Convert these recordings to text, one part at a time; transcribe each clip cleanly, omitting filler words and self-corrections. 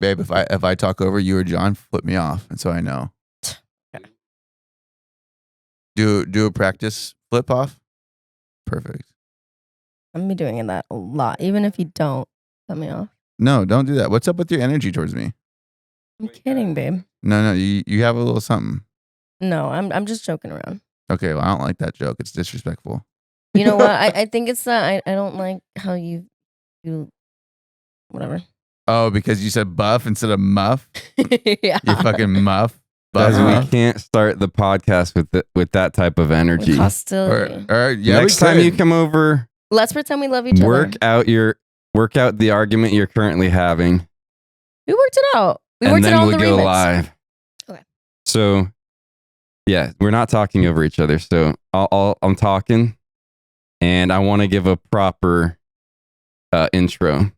Babe, if I talk over you or John, flip me off, and so I know. Okay. Do a practice flip off. Perfect. I'm gonna be doing that a lot, even if you don't cut me off. No, don't do that. What's up with your energy towards me? I'm kidding, babe. No, you have a little something. No, I'm just joking around. Okay, well, I don't like that joke. It's disrespectful. You know what? I think it's that I don't like how you whatever. Oh, because you said buff instead of muff? Yeah. You fucking muff. Buff Guys, muff. we can't start the podcast with that type of energy. With hostility. Or yeah, Next time you come over, Let's pretend we love each work other. out the argument you're currently having. We worked it out. We and worked it then out we'll on the go remix. live. Okay. So, yeah, we're not talking over each other. So I'm talking, and I want to give a proper intro,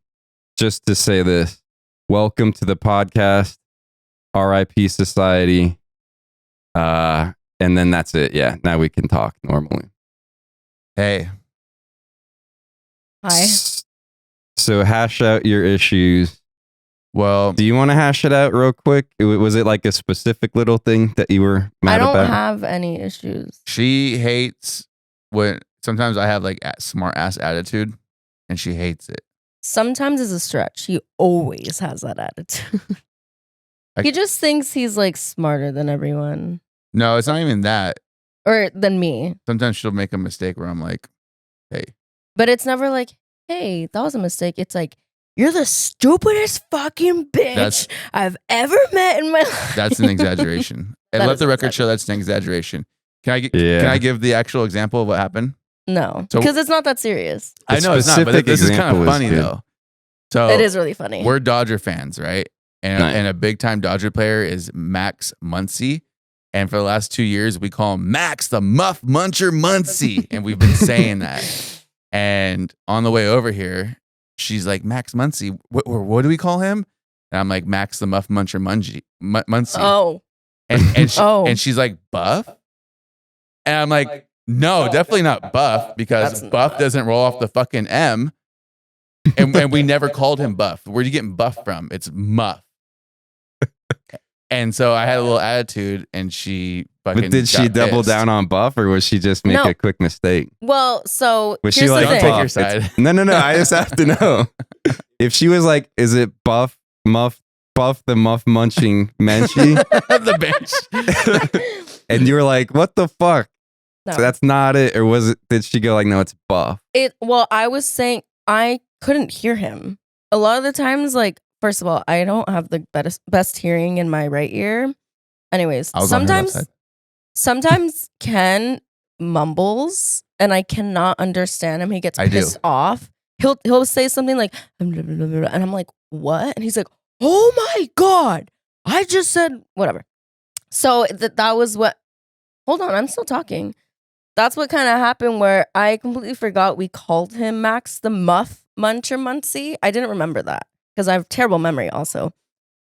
just to say this: welcome to the podcast, R.I.P. Society, and then that's it. Yeah, now we can talk normally. Hey. Hi. So hash out your issues. Well, Do you want to hash it out real quick? Was it like a specific little thing that you were mad I don't about? have any issues. she hates when sometimes I have like smart ass attitude, and she hates it. Sometimes it's a stretch. He always has that attitude. He just thinks he's like smarter than everyone No, it's not even that. or than me. Sometimes she'll make a mistake where I'm like, hey. But it's never like, hey, that was a mistake. It's like, you're the stupidest fucking bitch I've ever met in my life. That's an exaggeration. And That let is the an record show that's an exaggeration. Can I give the actual example of what happened? No, So- because it's not that serious. I know it's not, but specific this is kind of example is funny good. though. So It is really funny. we're Dodger fans, right? And, Nice. and a big time Dodger player is Max Muncy. And for the last 2 years, we call him Max the Muff Muncher Muncy. And we've been saying that. And on the way over here, she's like, Max Muncy, what do we call him? And I'm like, Max the Muff Muncher Muncy. Oh, And she's like, Buff? And I'm like, no, definitely not Buff, because That's Buff not- doesn't roll off the fucking M. And we never called him Buff. Where are you getting Buff from? It's Muff. And so I had a little attitude, and she fucking But did she got double pissed. down on Buff, or was she just make No. a quick mistake? well, so Was here's she like, the Don't thing. take your Buff? side. No. I just have to know. If she was like, is it Buff the Muff munching Menchie? The bench. And you were like, what the fuck? No. So that's not it. Or did she go like, no, it's Buff? Well, I was saying I couldn't hear him. A lot of the times, like, first of all, I don't have the best hearing in my right ear. Anyways, I was on her left sometimes Ken mumbles and I cannot understand him. He gets I do. pissed off. He'll say something like, and I'm like, what? And he's like, oh my God, I just said whatever. So that was what, hold on, I'm still talking. That's what kind of happened where I completely forgot we called him Max the Muff Muncher Muncy. I didn't remember that because I have terrible memory also.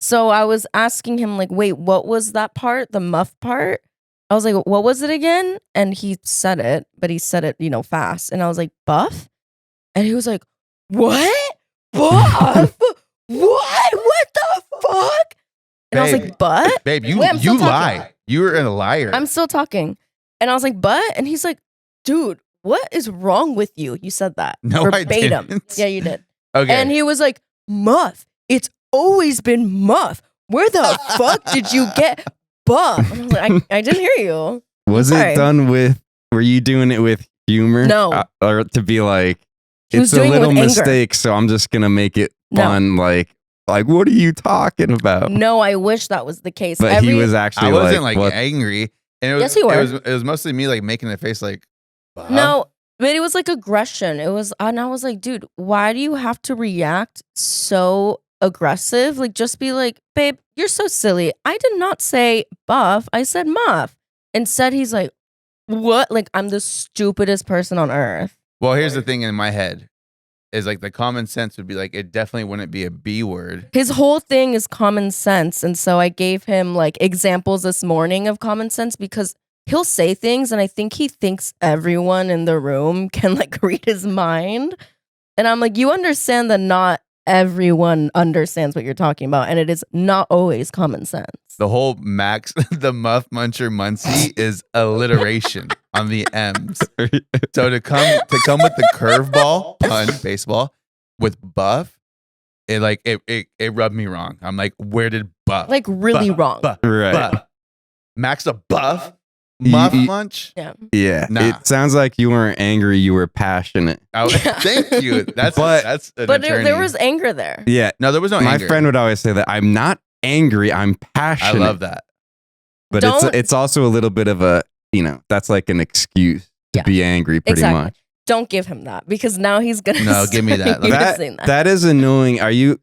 So I was asking him like, wait, what was that part? The muff part? I was like, what was it again? And he said it, but he said it, fast. And I was like, Buff? And he was like, what? Buff? What the fuck? And I was like, but? Babe, Wait, I'm still you talking. lie. You were a liar. I'm still talking. And I was like, but? And he's like, dude, what is wrong with you? You said that. No, I verbatim. didn't. Yeah, you did. Okay. And he was like, Muff, it's always been Muff. Where the fuck did you get Buff? And I was like, I didn't hear you. Was Sorry. it done with, were you doing it with humor? No. Or to be like, He was it's a doing it little with anger. mistake, so I'm just going to make it No. fun. Like, what are you talking about? No, I wish that was the case. But he was actually I wasn't like what? angry. And it was, Yes, you were. It was mostly me like making a face like, Bob? No, but it was like aggression. It was, and I was like, dude, why do you have to react so aggressive? Like, just be like, babe, you're so silly. I did not say Buff. I said Muff. Instead, he's like, what? Like, I'm the stupidest person on earth. Well, here's the thing in my head is like the common sense would be like, it definitely wouldn't be a B word. His whole thing is common sense. And so I gave him like examples this morning of common sense because he'll say things and I think he thinks everyone in the room can like read his mind. And I'm like, you understand that not everyone understands what you're talking about, and it is not always common sense. The whole Max, the Muff Muncher Muncie is alliteration on the M's. So to come with the curveball pun, baseball with buff, it rubbed me wrong. I'm like, where did buff? Like really wrong. Right. Buff. Max a buff? Muff munch? Yeah. Yeah. Nah. It sounds like you weren't angry, you were passionate. Thank you. That's an But attorney. there was anger there. Yeah. No, there was no My anger. friend would always say that I'm not angry, I'm I passionate. love that. But Don't- it's also a little bit of a, that's like an excuse to Yeah. be angry pretty Exactly. much. Don't give him that because now he's gonna. No, give me that. start That- using That is annoying. Are you,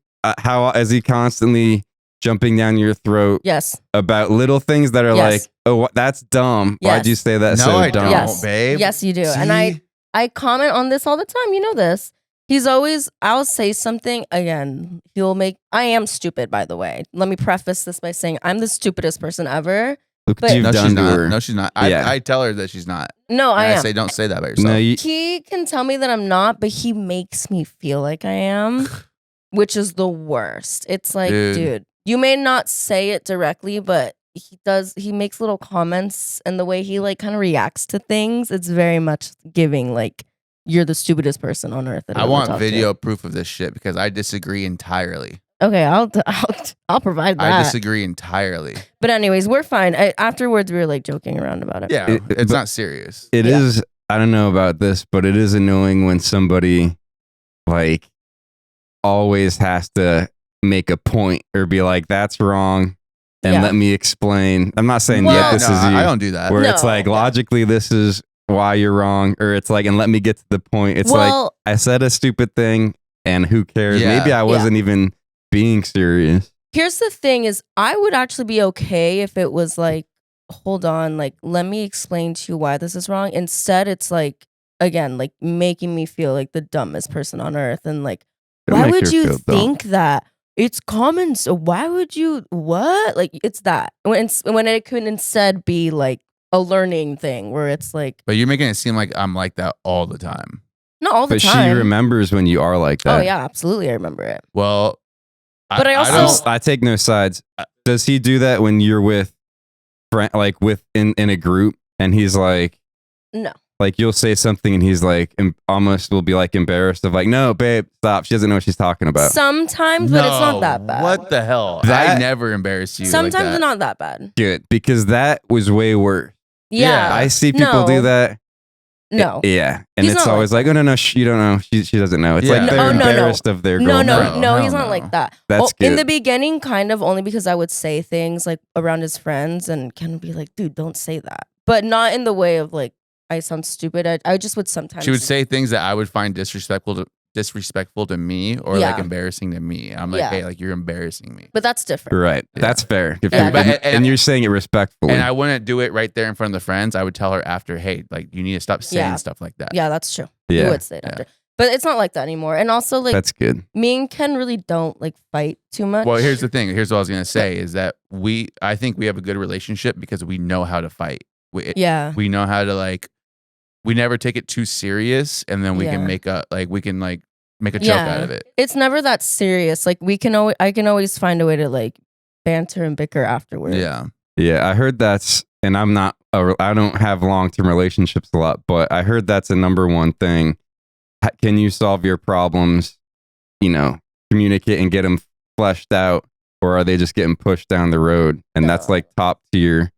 is he constantly jumping down your throat Yes. about little things that are Yes. like, oh, that's dumb. Yes. Why'd you say that No, so I dumb? don't, Yes. babe. Yes, you do. And See? I comment on this all the time. You know this. He's always, I'll say something again. I am stupid, by the way. Let me preface this by saying I'm the stupidest person ever. Look But- what you've No, done she's to not. her. No, she's not. Yeah. I tell her that she's not. No, I And am. I say, don't say that about yourself. No, you, He can tell me that I'm not, but he makes me feel like I am, which is the worst. It's like, dude, you may not say it directly, but he makes little comments, and the way he like kind of reacts to things, it's very much giving like you're the stupidest person on earth. That I ever want talked to. video proof of this shit because I disagree entirely. Okay, I'll provide I that. disagree entirely. But anyways, we're fine. Afterwards, we were like joking around about it. Yeah, it's but- not serious. it Yeah. is, I don't know about this, but it is annoying when somebody like always has to make a point or be like, that's wrong. And Yeah. let me explain. I'm not saying Well- yet this no, is you. I don't do that. Where No. it's like logically this is why you're wrong, or it's like, and let me get to the point. It's like well, I said a stupid thing and who cares? Yeah. Maybe I wasn't even being serious. here's the thing: is I would actually be okay if it was like, hold on, like let me explain to you why this is wrong. Instead, it's like again, like making me feel like the dumbest person on earth, and like, Don't why make would her you feel dumb. think that? It's common. So why would you? What? Like it's that when it could instead be like a learning thing where it's like But you're making it seem like I'm like that all the time. not all the But time. she remembers when you are like that. Oh yeah, absolutely, I remember it. Well, But I also- don't- I take no sides. Does he do that when you're with like in a group and he's like, No. like you'll say something and he's like almost will be like embarrassed of like, no, babe, stop. She doesn't know what she's talking about. Sometimes, but it's not No, that bad. What the hell? That- I never embarrass you. Sometimes like that. it's not that bad. Good, because that was way worse. Yeah. I see people No. do that. No. Yeah. And He's it's not always like, oh, no, you don't know. She doesn't know. It's Yeah. like they're No, no, no. embarrassed of their No, girlfriend. no, No, he's hell not no. like that. That's In good. the beginning, kind of only because I would say things like around his friends and Ken would be like, dude, don't say that. But not in the way of like, I sound stupid. I just would sometimes. She would say things that I would find disrespectful to me or Yeah. like embarrassing to me. I'm like, Yeah. hey, like you're embarrassing me. But that's different. Right. Yeah. That's fair. If Yeah. you're- But- and you're saying it respectfully. And I wouldn't do it right there in front of the friends. I would tell her after, hey, like you need to stop saying Yeah. stuff like that. Yeah, that's true. You yeah. would say it after. But it's not like that anymore. And also, like, That's good. me and Ken really don't like fight too much. Well, here's the thing. Here's what I was gonna say is that I think we have a good relationship because we know how to fight. Yeah. We know how to like. We never take it too serious, and then we Yeah. can make a joke Yeah. out of it. It's never that serious. Like I can always find a way to like banter and bicker afterwards. Yeah. Yeah. I heard that's, and I don't have long-term relationships a lot, but I heard that's a number one thing. Can you solve your problems, communicate and get them fleshed out, or are they just getting pushed down the road? And that's No. like top tier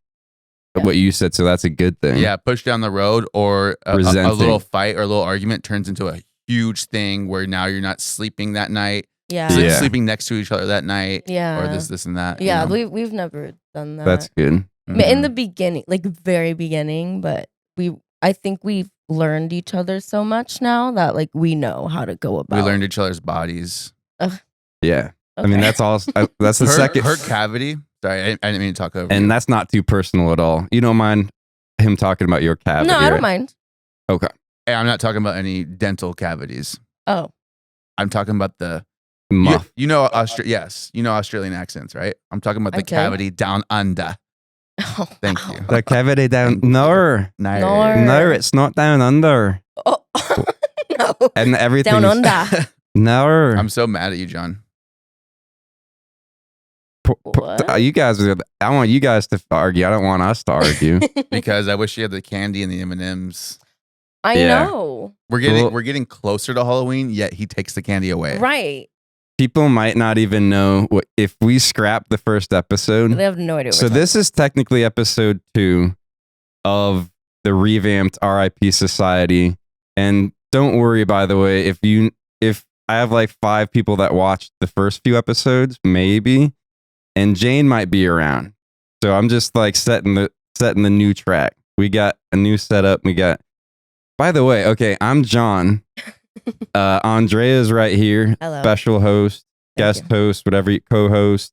of Yeah. what you said. So that's a good thing. Yeah, push down the road or a Resenting. little fight or a little argument turns into a huge thing where now you're not sleeping that night, Yeah. Yeah. sleeping next to each other that night, Yeah. or this and that. Yeah, you know? we've never done that. That's good. I mean, in Mhm. the beginning, like very beginning, but I think we've learned each other so much now that like we know how to go about. We learned each other's bodies. Yeah. I Okay. mean, that's all. That's the her, second. her cavity. Sorry, I didn't mean to talk over. and you. that's not too personal at all. You don't mind him talking about your cavity? No, I don't right? mind. Hey, I'm not talking about any dental cavities. Oh, I'm talking about the Muff. You know, yes, you know Australian accents, right? I'm talking about the Okay. cavity down under. Thank you. The cavity down. No, Nor- no, it's not down under. Oh, no. And everything. Down under. No. I'm so mad at you, John. What? You guys, I want you guys to argue. I don't want us to argue. Because I wish you had the candy and the M&Ms. I Yeah. know. We're getting closer to Halloween, yet he takes the candy away. Right. People might not even know what if we scrap the first episode. They have no idea. What So we're this is technically episode 2 of the revamped RIP Society. And don't worry, by the way, if I have like 5 people that watched the first few episodes, maybe, and Jane might be around. So I'm just like setting the new track. We got a new setup. By the way, okay, I'm John. Andrea's right here. Hello. Special host, guest host, whatever, co-host.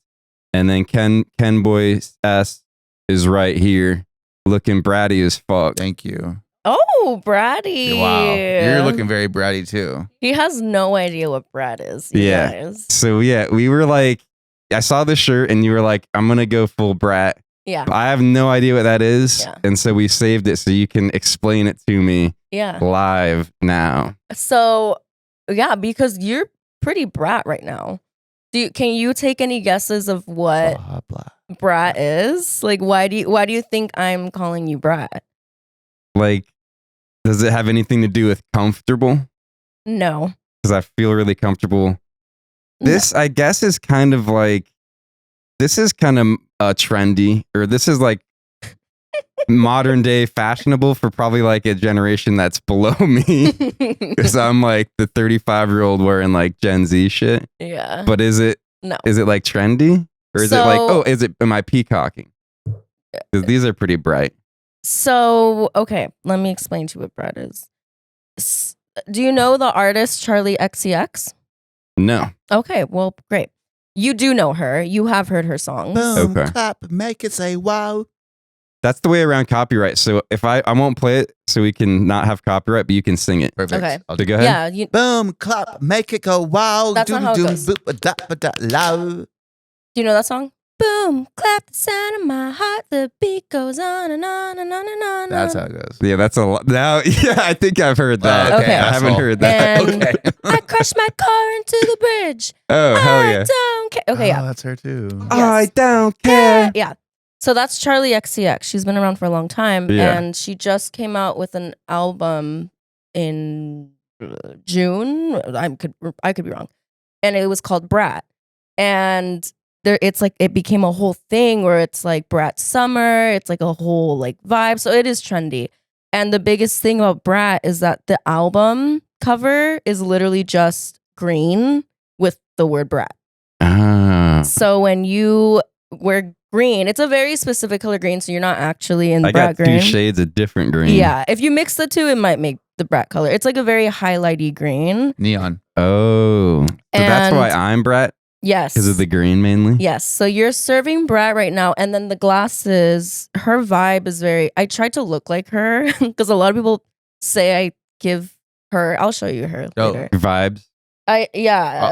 And then Ken Boy S is right here, looking bratty as fuck. Thank you. Oh, Bratty. Wow. You're looking very bratty too. He has no idea what Brat is. You Yeah. guys. So yeah, we were like, I saw the shirt and you were like, I'm gonna go full brat. Yeah. I have no idea what that is. Yeah. And so we saved it so you can explain it to me Yeah. live now. So, yeah, because you're pretty Brat right now. Can you take any guesses of what Blah, blah. Brat is? Like, why do you think I'm calling you Brat? Like, does it have anything to do with comfortable? No. Because I feel really comfortable. This, I guess, is kind of like, this is kind of trendy, or this is like modern day fashionable for probably like a generation that's below me. Because I'm like the 35-year-old wearing like Gen Z shit. Yeah. But is it No. like trendy? Or is it like, am I peacocking? Because these are pretty bright. So, okay, let me explain to you what Brat is. Do you know the artist Charli XCX? No. Okay, well, great. You do know her. You have heard her songs. Boom, Okay. clap, make it say wow. That's the way around copyright. So if I won't play it so we can not have copyright, but you can sing it. Perfect. Okay. I'll So do- go ahead. Yeah. Boom, clap, make it go wow. That's not how it goes. boop, da, ba, da, loud. Do you know that song? Boom, clap the sound of my heart. The beat goes on and on and on and on. That's how it goes. Yeah, that's a lot. Now, yeah, I think I've heard that. Okay. I haven't asshole. heard that. And Okay. I crashed my car into the bridge. Oh, hell I yeah. don't care. Okay, Oh, yeah. that's her too. Yes. I don't care. Yeah. So that's Charli XCX. She's been around for a long time. Yeah. And she just came out with an album in June. I could be wrong. And it was called Brat. And it's like it became a whole thing where it's like Brat Summer. It's like a whole like vibe. So it is trendy. And the biggest thing about Brat is that the album cover is literally just green with the word Brat. Ah. So when you wear green, it's a very specific color green. So you're not actually in I Brat got green. 2 shades of different green. Yeah. If you mix the two, it might make the Brat color. It's like a very highlighty green. Neon. Oh. So that's And- why I'm Brat? Yes. Because of the green mainly? Yes. So you're serving Brat right now. And then the glasses, her vibe is very, I tried to look like her because a lot of people say I give her, I'll show you her Oh. later. Vibes? A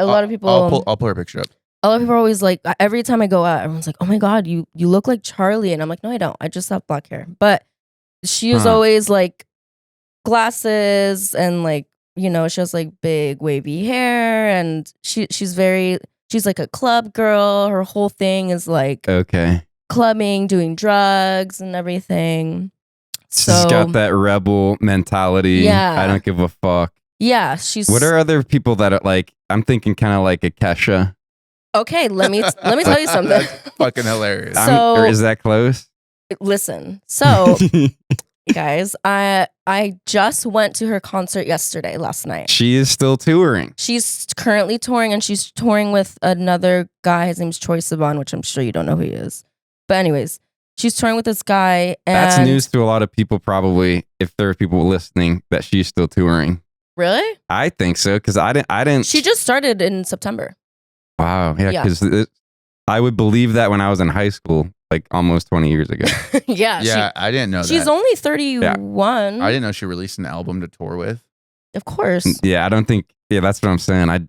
lot of people, I'll pull her picture up. a lot of people are always like, every time I go out, everyone's like, oh my God, you look like Charli. And I'm like, no, I don't. I just have black hair. But she was Huh. always like glasses and like, you know, she has like big wavy hair and she's like a club girl. Her whole thing is like Okay. clubbing, doing drugs and everything. She's So got that rebel mentality. Yeah. I don't give a fuck. yeah, she's What are other people that are like, I'm thinking kind of like a Kesha. okay. Let me tell you something. That's fucking hilarious. So- or is that close? Listen, so guys, I just went to her concert last night. She is still touring. She's currently touring and she's touring with another guy. His name's Troye Sivan, which I'm sure you don't know who he is. But anyways, she's touring with this guy. And That's news to a lot of people, probably, if there are people listening, that she's still touring. Really? I think so, because I didn't. She just started in September. Wow. Yeah, Yeah. because I would believe that when I was in high school, like almost 20 years ago. yeah, I didn't know She's that. only 31. I didn't know she released an album to tour with. Of course. Yeah, I don't think. Yeah, that's what I'm saying. I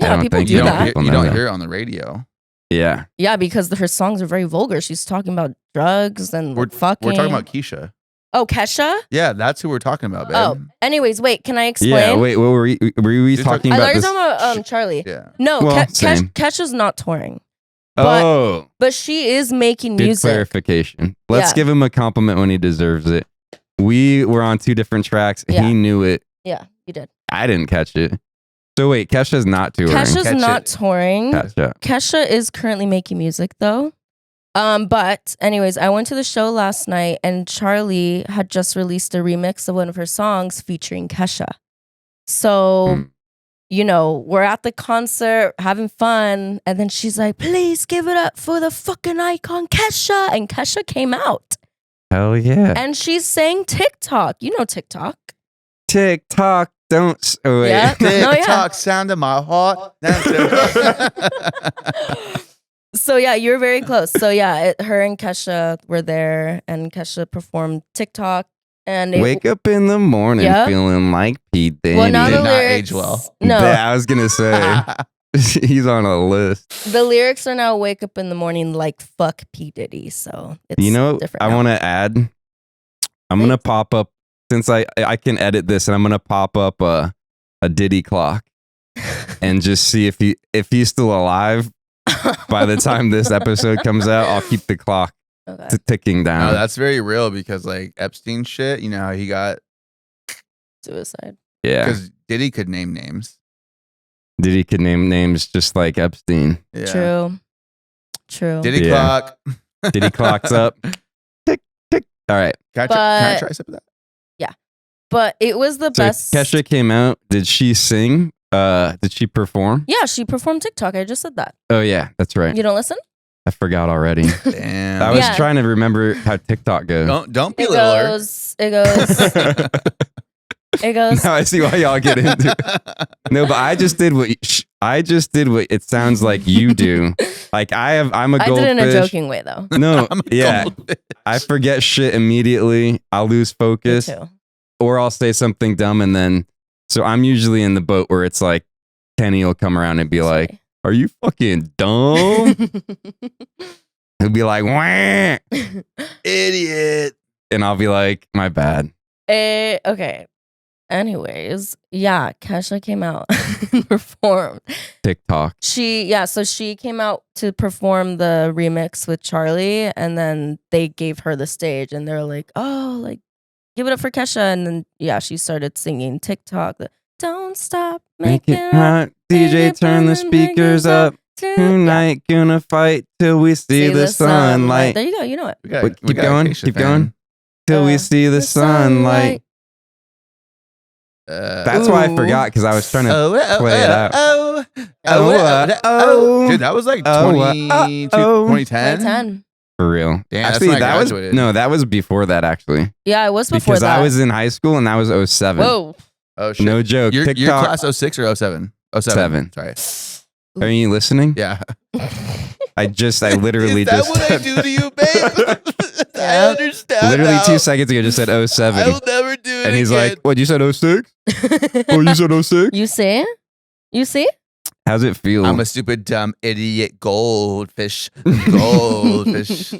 Yeah, don't people think do You many that. don't, people you know don't that. hear it on the radio. Yeah. Yeah, because her songs are very vulgar. She's talking about drugs and We're fucking. talking about Keisha. Oh, Kesha? Yeah, that's who we're talking about, babe. Oh, anyways, wait, can I explain? Yeah, wait, what were we You're talking I about thought you were this? talking about Charlie. Yeah. No, Well, same. Kesha's not touring. But, Oh, but she is making good music. clarification. Let's Yeah. give him a compliment when he deserves it. We were on 2 different tracks. Yeah. He knew it. Yeah, you did. I didn't catch it. So wait, Kesha's not touring. Kesha's Catch not it. touring. Kesha. Kesha is currently making music though. But anyways, I went to the show last night and Charli had just released a remix of one of her songs featuring Kesha. So, you know, we're at the concert having fun, and then she's like, "Please give it up for the fucking icon Kesha." And Kesha came out. Hell yeah. And she's saying TikTok. You know TikTok. TikTok, don't. Oh, wait. Yeah. No, yeah. TikTok sound of my heart. So yeah, you're very close. So yeah, her and Kesha were there, and Kesha performed TikTok. And Wake up in the morning Yeah. feeling like Pete Danny. well, now Did the not lyrics, age well. No, I was gonna say he's on a list. the lyrics are now "Wake up in the morning like fuck P Diddy." So it's You know, different. I now. want to add. I'm gonna pop up since I can edit this, and I'm gonna pop up a Diddy clock and just see if he's still alive by the time this episode comes out. I'll keep the clock Okay. ticking down. No, that's very real because like Epstein shit, you know how he got Suicide. yeah, because Diddy could name names. Diddy could name names just like Epstein. Yeah. True. True. Diddy Yeah. clock. Diddy clocks up. Tick tick. All right. Can I But- try some of that? But it was the So best. Kesha came out. Did she sing? Did she perform? Yeah, she performed TikTok. I just said that. Oh yeah, that's right. You don't listen? I forgot already. Damn. I was Yeah. trying to remember how TikTok goes. Don't It belittle her. goes. It goes. It goes. Now I see why y'all get into it. No, but I just did what it sounds like you do. Like I'm a I goldfish. did it in a joking way though. No, I'm a yeah. goldfish. I forget shit immediately. I'll lose Me focus too. or I'll say something dumb and then so I'm usually in the boat where it's like Kenny will come around and be like, "Are you fucking dumb?" He'll be like, "Wah," Idiot. and I'll be like, "My bad." Okay. Anyways, yeah, Kesha came out and performed. TikTok. So she came out to perform the remix with Charlie, and then they gave her the stage, and they're like, "Oh, like, give it up for Kesha." And then yeah, she started singing TikTok. Don't stop Make making it hot, DJ. Turn the speakers up. Tonight, gonna fight till we see the sunlight. There you go. You know it. We got, Wait, we keep got a going, Keisha keep fan. going. Till we see the sunlight. That's why I Ooh. forgot because I was trying to. oh, play it out. Dude, that was like 2010. 2010. For real. Damn, that's actually, when I that was graduated. no, that was before that actually. Yeah, it was before Because that. I was in high school and that was 07. Whoa. Oh shit. No joke. Your TikTok. class 06 or 07? 07. Sorry. Are you listening? Yeah. I literally Is that just what I do to you, babe? I Yeah. understand. literally now. 2 seconds ago just said 07. I'll never do it And he's again. like, "What, you said 06? Oh, you said 06? You see? You see? How's it feel?" I'm a stupid, dumb, idiot goldfish. Goldfish.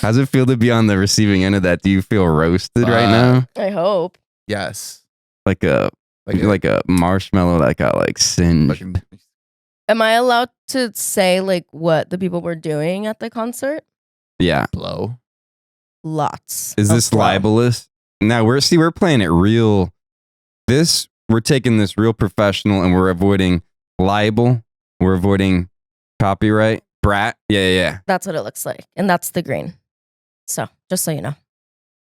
How's it feel to be on the receiving end of that? Do you feel roasted right now? I hope. Yes. Like a marshmallow that got like singed. fucking- Am I allowed to say like what the people were doing at the concert? Yeah. blow. Lots. Is of this blow. libelous? Now we're playing it real. We're taking this real professional and we're avoiding libel. We're avoiding copyright. BRAT. Yeah. That's what it looks like. And that's the green. So just so you know.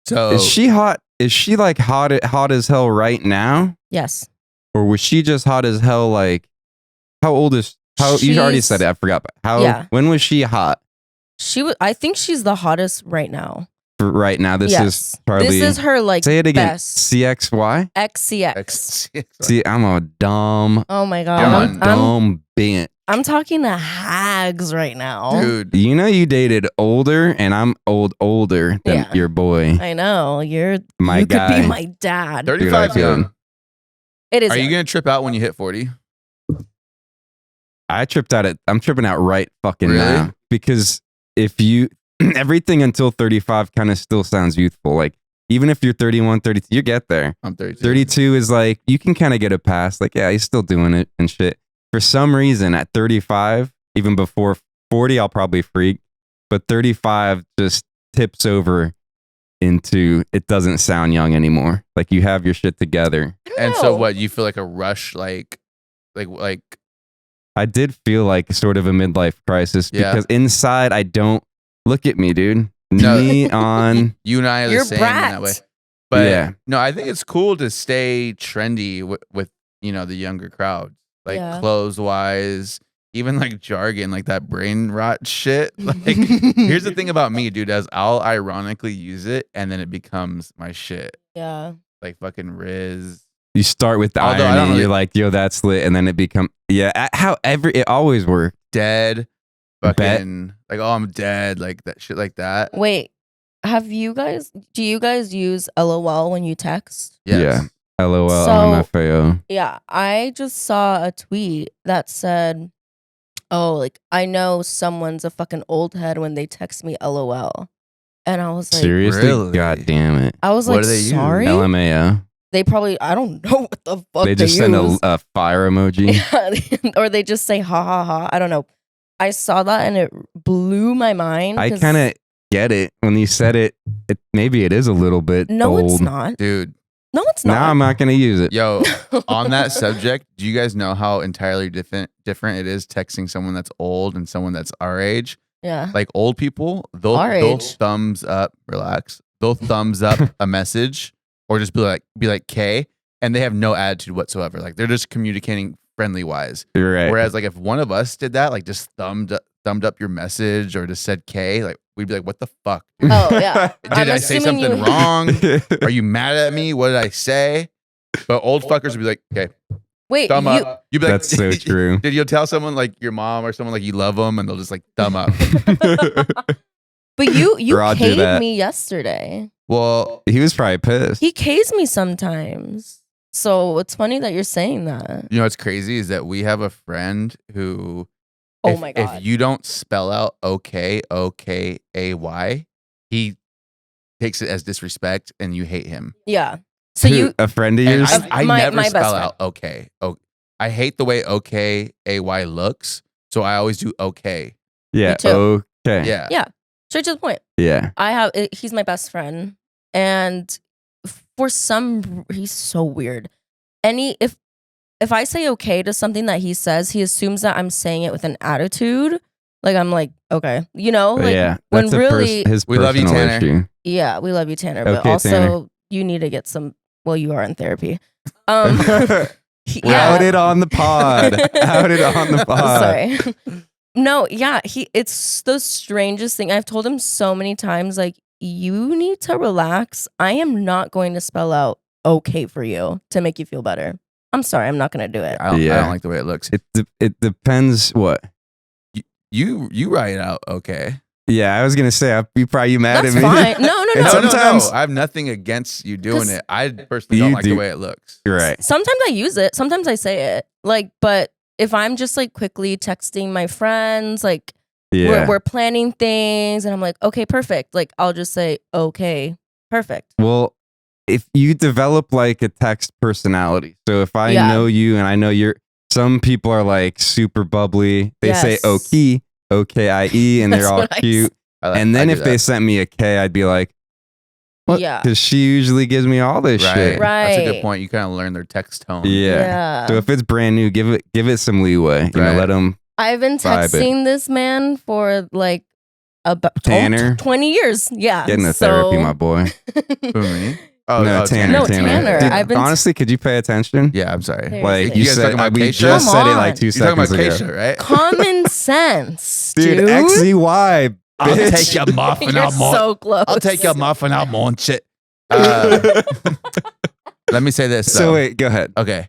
So Is she hot? Is she like hot as hell right now? Yes. Or was she just hot as hell like how old is you already She's- said it, I forgot. But Yeah. when was she hot? I think she's the hottest right now. For right now, this yes. is Charli. This is her like Say it again. best. CXY? XCX. See, I'm a dumb, Oh my god. Come I'm, on. I'm, dumb bitch. I'm talking to hags right now. Dude. You know you dated older, and I'm older than Yeah. your boy. I know. You My guy. could be my dad. 35 Dude, I young. feel- It is. Are you young. going to trip out when you hit 40? I'm tripping out right fucking Really? now. Because if you, everything until 35 kind of still sounds youthful. Like even if you're 31, 32, you get there. I'm 32. 32 is like, you can kind of get a pass. Like, yeah, he's still doing it and shit. For some reason, at 35, even before 40, I'll probably freak. But 35 just tips over into it doesn't sound young anymore. Like, you have your shit together. And so what, you feel like a rush, like I did feel like sort of a midlife crisis Yeah. because inside I don't look at me, dude. No. Neon. you and I are the You're same in BRAT. that way. But Yeah. no, I think it's cool to stay trendy with you know, the younger crowd. Like Yeah. clothes wise, even like jargon, like that brain rot shit. Like here's the thing about me, dude, as I'll ironically use it and then it becomes my shit. Yeah. Like fucking Riz. You start with the Although I don't irony. really- You're like, yo, that's lit. And then it become, however, it always worked. Dead. Bet. Fucking like, oh, I'm dead. Like that shit like that. Wait, do you guys use LOL when you text? Yes. Yeah. LOL, So- MFAO. Yeah, I just saw a tweet that said, "Oh, like I know someone's a fucking old head when they text me LOL," and I was like, Seriously? Really? God damn it. I was What like, do they use? sorry. LMAO. They probably, I don't know what the fuck They just send use. a fire emoji. or they just say ha ha ha. I don't know. I saw that and it blew my mind. I 'cause- kind of get it. When you said it, maybe it is a little bit no, old. it's not. Dude. No, it's not. Now I'm not going to use it. Yo, on that subject, do you guys know how entirely different it is texting someone that's old and someone that's our age? Yeah. Like old people, they'll Our age. thumbs up, relax. They'll thumbs up a message or just be like K, and they have no attitude whatsoever. Like they're just communicating friendly wise. You're right. Whereas like if one of us did that, like just thumbed up your message or just said K, like we'd be like, what the fuck? dude? Oh yeah. Did I'm I say assuming something you- wrong? Are you mad at me? What did I say? But old fuckers would be like, okay, Wait, thumb you, up. You'd be like, That's so true. Did you tell someone like your mom or someone like you love them and they'll just like thumb up? but you Roger caved that. me yesterday. Well, He was probably pissed. He caves me sometimes. So it's funny that you're saying that. you know what's crazy is that we have a friend who, Oh if, my God. if you don't spell out OKAY, he takes it as disrespect and you hate him. Yeah. So Who, you a friend of And yours? I My- never my best spell friend. out okay. Oh, I hate the way OKAY looks, so I always do okay. Yeah. Me too. Okay. Yeah. Yeah. Straight to the point. Yeah. He's my best friend. And for he's so weird. If I say okay to something that he says, he assumes that I'm saying it with an attitude. Like I'm like, okay. You know? Like yeah. when That's really his We love you, personal Tanner. issue. yeah, we love you, Tanner. But Okay, also Tanner. you need to get some you are in therapy. Out it on the pod. Out it on the pod. Sorry. No, yeah, it's the strangest thing. I've told him so many times, like, you need to relax. I am not going to spell out okay for you to make you feel better. I'm sorry, I'm not gonna do it. I don't Yeah. like the way it looks. It depends what. You write it out okay. Yeah, I was gonna say you probably mad That's at me. fine. No, And No, sometimes- no, I have nothing against you doing 'Cause it. I personally don't You like do. the way it looks. You're right. Sometimes I use it. Sometimes I say it. Like, but if I'm just like quickly texting my friends, like Yeah. we're planning things, and I'm like, okay, perfect. Like I'll just say okay, perfect. Well, if you develop like a text personality, so if I Yeah. know you and I know some people are like super bubbly. They say Yes. okay, OKIE, and they're That's all what I cute. I And then do if they that. sent me a K, I'd be like, what? Yeah. Because she usually gives me all this right. shit. That's a Right. good point. You kind of learn their text tone. Yeah. So if it's brand new, give it some leeway. You know, Right. let them. I've been Vibe it. texting this man for like about Tanner? 20 years. Yeah. Get into so- therapy, my boy. Who, me? Oh, no, Tanner. No, Tanner. Tanner. Dude, I've been- honestly, could you pay attention? Yeah, I'm sorry. There- Like You you guys said, talking about we Keisha? just Come said it on. like 2 You're talking about seconds ago. Keisha, right? Common sense, Dude, dude. XEY. I'll bitch. take your muff and You're I'll munch. so close. I'll take your muff and I'll munch it. Let me say this. So though. wait, go ahead. Okay.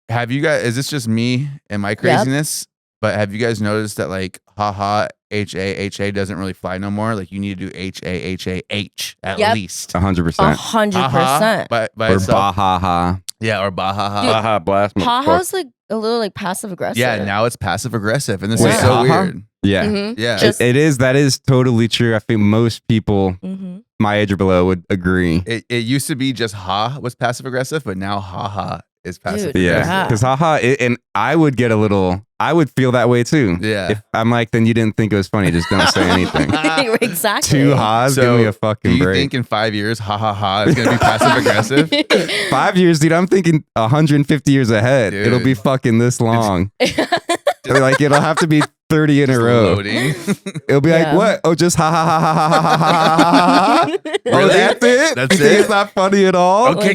Have you guys, is this just me and my craziness? But have you guys noticed that like haha, HA doesn't really fly no more? Like you need to do HAHAH at Yep. least. 100%. 100%. By Or itself. bahaha. Yeah, or bahaha. Dude, Baha blast. Haha's like a little like passive aggressive. Yeah, now it's passive aggressive. And this Wait, is so haha? weird. Yeah. Mhm. Yeah. Just- That is totally true. I think most people, Mhm. my age or below would agree. It used to be just ha was passive aggressive, but now haha is passive Dude, aggressive. Yeah, because haha, and I would get a little. I would feel that way too. Yeah. If I'm like, then you didn't think it was funny. Just don't say anything. Exactly. Two ha's, give me a do fucking you break. think in 5 years, ha ha ha is gonna be passive aggressive? 5 years, dude. I'm thinking 150 years ahead. Dude. It'll be fucking this long. Like it'll have to be 30 in a Just row. loading. It'll be Yeah. like, what? Oh, just ha ha ha ha ha ha ha ha ha ha. Oh, Really? that's it. That's You think it? It's not funny at all. Okay.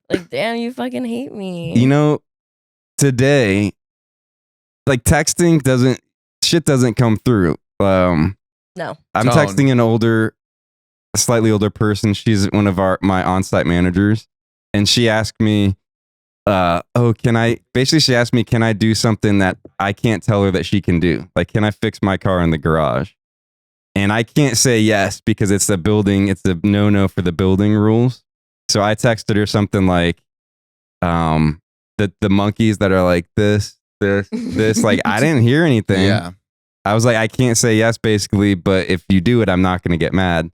Like, damn, you fucking hate me. You know, today, like texting doesn't come through. No. I'm Tone. texting a slightly older person. She's one of my on-site managers, and she asked me, she asked me, can I do something that I can't tell her that she can do? Like, can I fix my car in the garage? And I can't say yes because it's a no-no for the building rules. So I texted her something like, the monkeys that are like this, like I didn't hear anything. Yeah. I was like, I can't say yes, basically, but if you do it, I'm not going to get mad.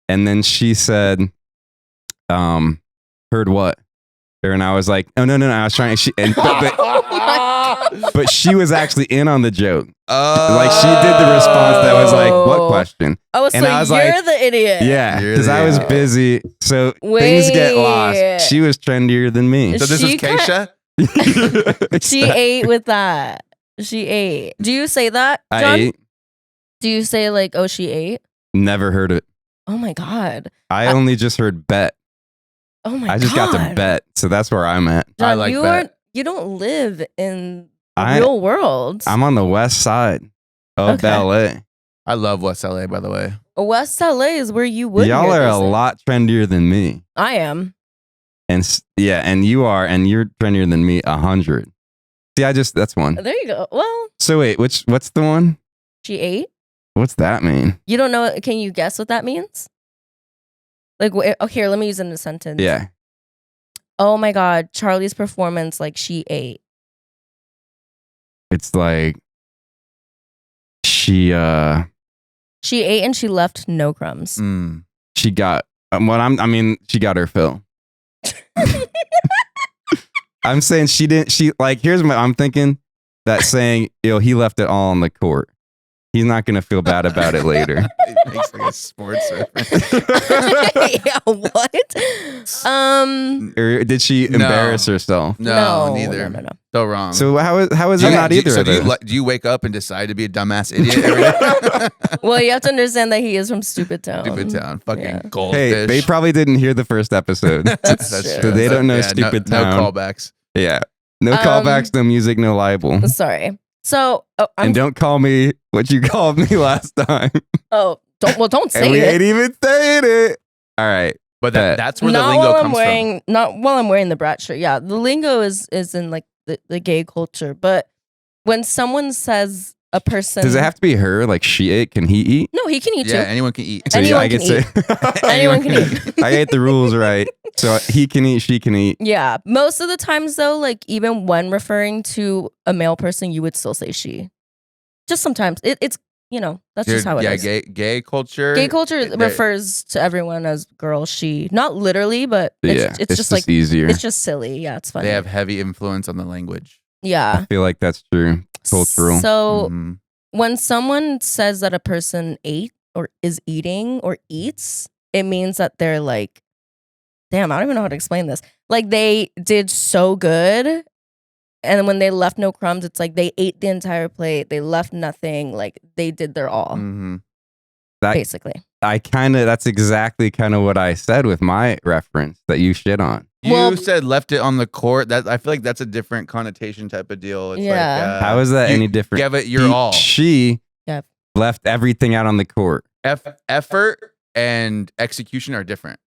And then she said, heard what? And I was like, oh, no. I was trying, but she was actually in on the joke. Like she did the response that was like, what question? Oh, so And I was you're like, the idiot. Yeah, You're because the I was idiot. busy. So things get Wait. lost. She was trendier than me. So this is She Keisha? She ate with that. She ate. Do you say that, John? I ate. Do you say like, oh, she ate? Never heard it. Oh my God. I only just heard bet. Oh my God. I just got to bet. So that's where I'm at. John, I like that. You don't live in the I- real world. I'm on the west side of Okay. LA. I love West LA, by the way. West LA is where you would. Y'all hear are a these things. lot trendier than me. I am. And and you are, and you're trendier than me 100. See, that's one. There you go. Well, So wait, what's the one? she ate. What's that mean? You don't know. Can you guess what that means? Like, here, let me use it in a sentence. Yeah. Oh my God, Charli's performance, like she ate. It's like she She ate and she left no crumbs. Mm. she got she got her fill. I'm saying she didn't. I'm thinking that saying, he left it all on the court. He's not gonna feel bad about it later. It makes like a sports reference. Yeah, what? Or did she No. embarrass herself? No, neither. No. So wrong. So how is it not either So of do those? do you wake up and decide to be a dumbass idiot every day? Well, you have to understand that he is from Stupid Town. Stupid town. Fucking Yeah. goldfish. Hey, they probably didn't hear the first episode. That's That's true. So they don't know Yeah, Stupid no Town. callbacks. Yeah. No callbacks, no music, no libel. Sorry. So, And don't call me what you called me last time. don't say And we it. ain't even saying it. All right. But Bet. that's where the Not lingo while comes not while I'm wearing the brat shirt. Yeah, the lingo is in like the gay culture. But when someone says a person, Does it have to be her? Like she ate? Can he eat? No, he can eat from. Yeah, too. anyone can eat. So Anyone I can get to. Anyone can eat. I ate the rules right. So he can eat, she can eat. Yeah, most of the times though, like even when referring to a male person, you would still say she. Just sometimes it's that's just how it is. Gay culture. Gay culture they- refers to everyone as girl, she. Not literally, but it's just like easier. it's just silly. Yeah, it's funny. They have heavy influence on the language. Yeah. I feel like that's true. Cultural. So Mhm. when someone says that a person ate or is eating or eats, it means that they're like, damn, I don't even know how to explain this. Like they did so good. And when they left no crumbs, it's like they ate the entire plate. They left nothing. Like they did their all, Mhm. basically. That's exactly kind of what I said with my reference that you shit on. You said left it on the court. That I feel like that's a different connotation type of deal. It's Yeah. like, How is that you any different? Give it your all. She Yeah. left everything out on the court. Effort and execution are different.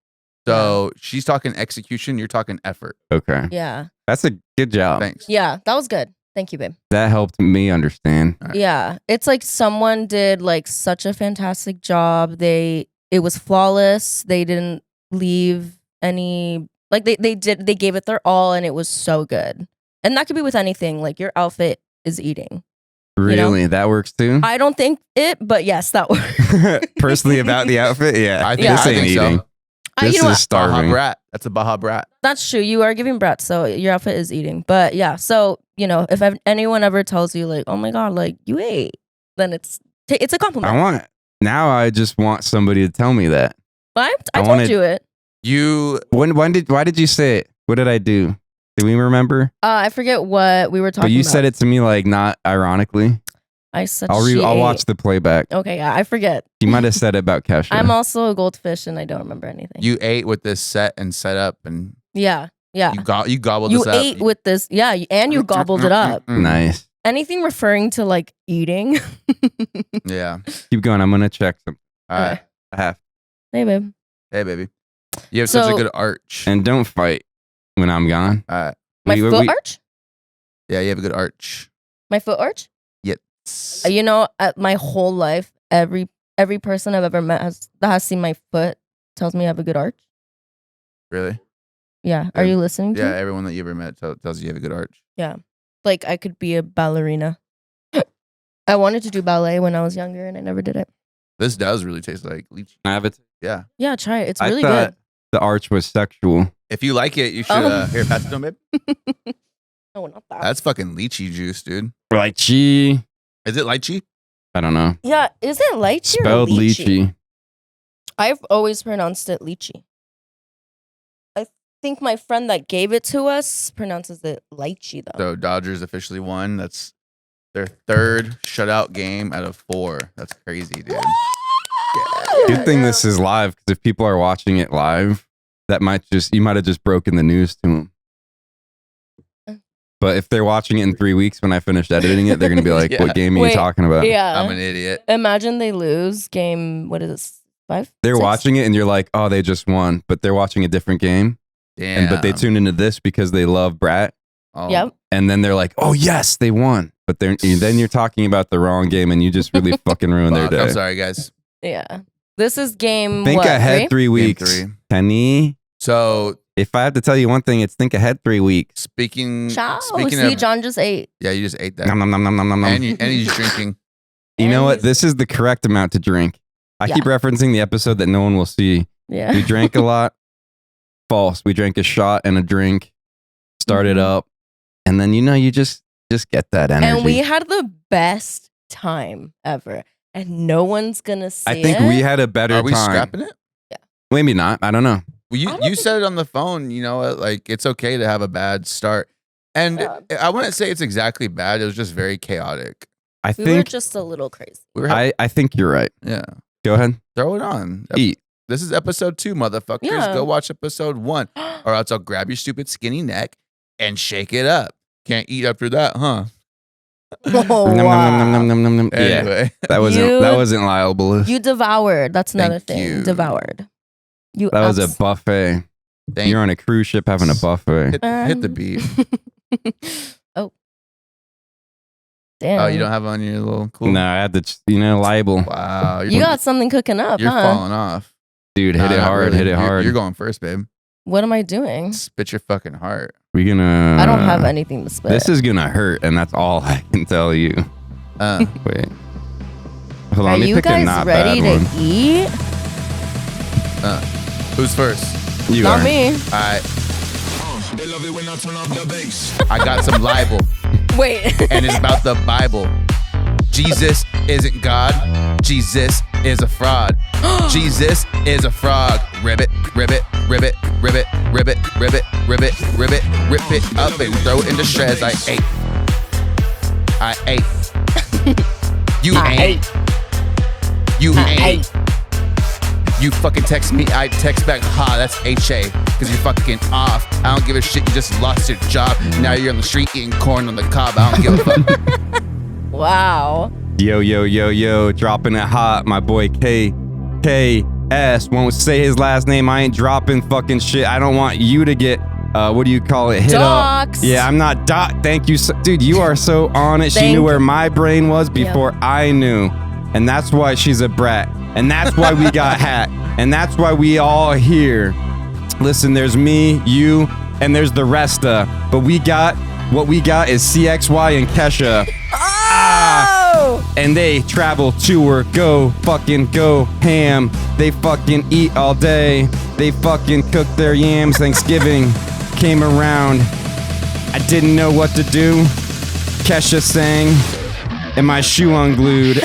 So she's talking execution. You're talking effort. Okay. Yeah. That's a good job. Thanks. Yeah. That was good. Thank you, babe. That helped me understand. All right. Yeah. It's like someone did like such a fantastic job. It was flawless. They didn't leave any like they gave it their all and it was so good. And that could be with anything. Like your outfit is eating. Really? That works too? I don't think it, but yes, that works. Personally, about the outfit? Yeah. I think, This I ain't think eating. so. This you know is what? Baja starving. Brat. That's a Baja Brat. That's true. You are giving brat, so your outfit is eating. But yeah, so if anyone ever tells you like, "Oh my god, like you ate," then it's a compliment. I just want somebody to tell me that. But I I told wanted- you it. Why did you say it? What did I do? Do we remember? I forget what we were talking about. But you said it to me like not ironically. I said I'll watch the playback. Okay, yeah, I forget. You might have said it about Kesha. I'm also a goldfish and I don't remember anything. You ate with this set up, and yeah. you gobbled You this up. ate with this, yeah, and you gobbled it up. Nice. Anything referring to like eating. Yeah. Keep going. I'm gonna check some. All right. I have. Hey, babe. Hey, baby. You have such a So- good arch. And don't fight when I'm gone. All right. My foot arch? Yeah, you have a good arch. My foot arch? Yes. My whole life, every person I've ever met that has seen my foot tells me I have a good arch. Really? Yeah. Are you listening to Yeah, me? everyone that you ever met tells you have a good arch. Yeah. Like I could be a ballerina. I wanted to do ballet when I was younger and I never did it. This does really taste like lychee. I have it. Yeah. Yeah, try it. It's I really thought good. the arch was sexual. If you like it, you should here, pass it to him, babe. No, not that. That's fucking lychee juice, dude. Lychee. Is it lychee? I don't know. Yeah, is it lychee Spelled or lychee? lychee. I've always pronounced it lychee. I think my friend that gave it to us pronounces it lychee though. So Dodgers officially won. That's their third shutout game out of 4. That's crazy, dude. Good thing this is live because if people are watching it live, you might have just broken the news to them. But if they're watching it in 3 weeks when I finish editing it, they're gonna be like, Yeah. "What game are you Wait, talking about?" Yeah. I'm an idiot. Imagine they lose game. What is this? 5? They're 6? watching it and you're like, "Oh, they just won," but they're watching a different game, Damn. but they tune into this because they love Brat, Oh, Yep. and then they're like, "Oh yes, they won," but then you're talking about the wrong game and you just really fucking ruin their fuck, day. I'm sorry, guys. Yeah. This is game. Think what, ahead 3 3? weeks, Game 3. Kenny. So If I have to tell you one thing, it's think ahead 3 weeks. speaking Ciao. speaking See, of John just ate. yeah, you just ate that. Nom, nom, nom, nom, nom, nom, nom. And he's drinking. You know And what? he's- This is the correct amount to drink. I Yeah. keep referencing the episode that no one will see. Yeah. We drank a lot. False. We drank a shot and a drink. Started Mhm. up. And then you just get that energy. And we had the best time ever. And no one's gonna see I think it. we had a better Are we time. scrapping it? Maybe not. I don't know. Well, I you don't you think- said it on the phone, like it's okay to have a bad start. And Yeah. I wouldn't say it's exactly bad. It was just very chaotic. I We were think just a little crazy. We were I think you're right. yeah. Go ahead. Throw it on. Eat. This is episode 2, motherfuckers. Yeah. Go watch episode 1. Or else I'll grab your stupid skinny neck and shake it up. Can't eat after that, huh? Oh, Nom, nom, nom, nom, nom, nom, nom, nom. Yeah. Anyway. That wasn't liable. You devoured. That's another Thank thing. you. Devoured. You That was a abs- buffet. Thank You're on a cruise ship having a buffet. hit the beat. Oh. Damn. Oh, you don't have on your little cool. No, I had to, liable. Wow. You got something cooking up, You're huh? falling off. Dude, Nah, hit it not hard. really. Hit it hard. You're going first, babe. What am I doing? Spit your fucking heart. We're gonna. I don't have anything to spit. This is gonna hurt, and that's all I can tell you. Wait. Hold on, Are let me you pick a guys not ready bad to one. eat? Who's first? You Not are. me. All right. They love it when I turn off the bass. I got some libel, Wait. and it's about the Bible. Jesus isn't God. Jesus is a fraud. Jesus is a frog. Ribbit, ribbit, ribbit, ribbit, ribbit, ribbit, ribbit, ribbit, rip it up and throw it into shreds. I ate. You I ain't. You I ain't. You fucking text me, I text back, ha, that's HA, because you're fucking off. I don't give a shit, you just lost your job. Now you're on the street eating corn on the cob. I don't give a fuck. Wow. Yo, yo, yo, yo, dropping it hot. My boy KKS won't say his last name. I ain't dropping fucking shit. I don't want you to get, what do you call it? Hit Doxed. up. Yeah, I'm not Thank you. Dude, you are so on it. She Thank knew where you. my brain was before I knew. And that's why she's a brat. And that's why we got hat. And that's why we all here. Listen, there's me, you, and there's the resta. But what we got is CXY and Kesha. Oh! Yo! And they travel to or go ham. They fucking eat all day. They fucking cook their yams. Thanksgiving came around. I didn't know what to do. Kesha sang, and my shoe unglued.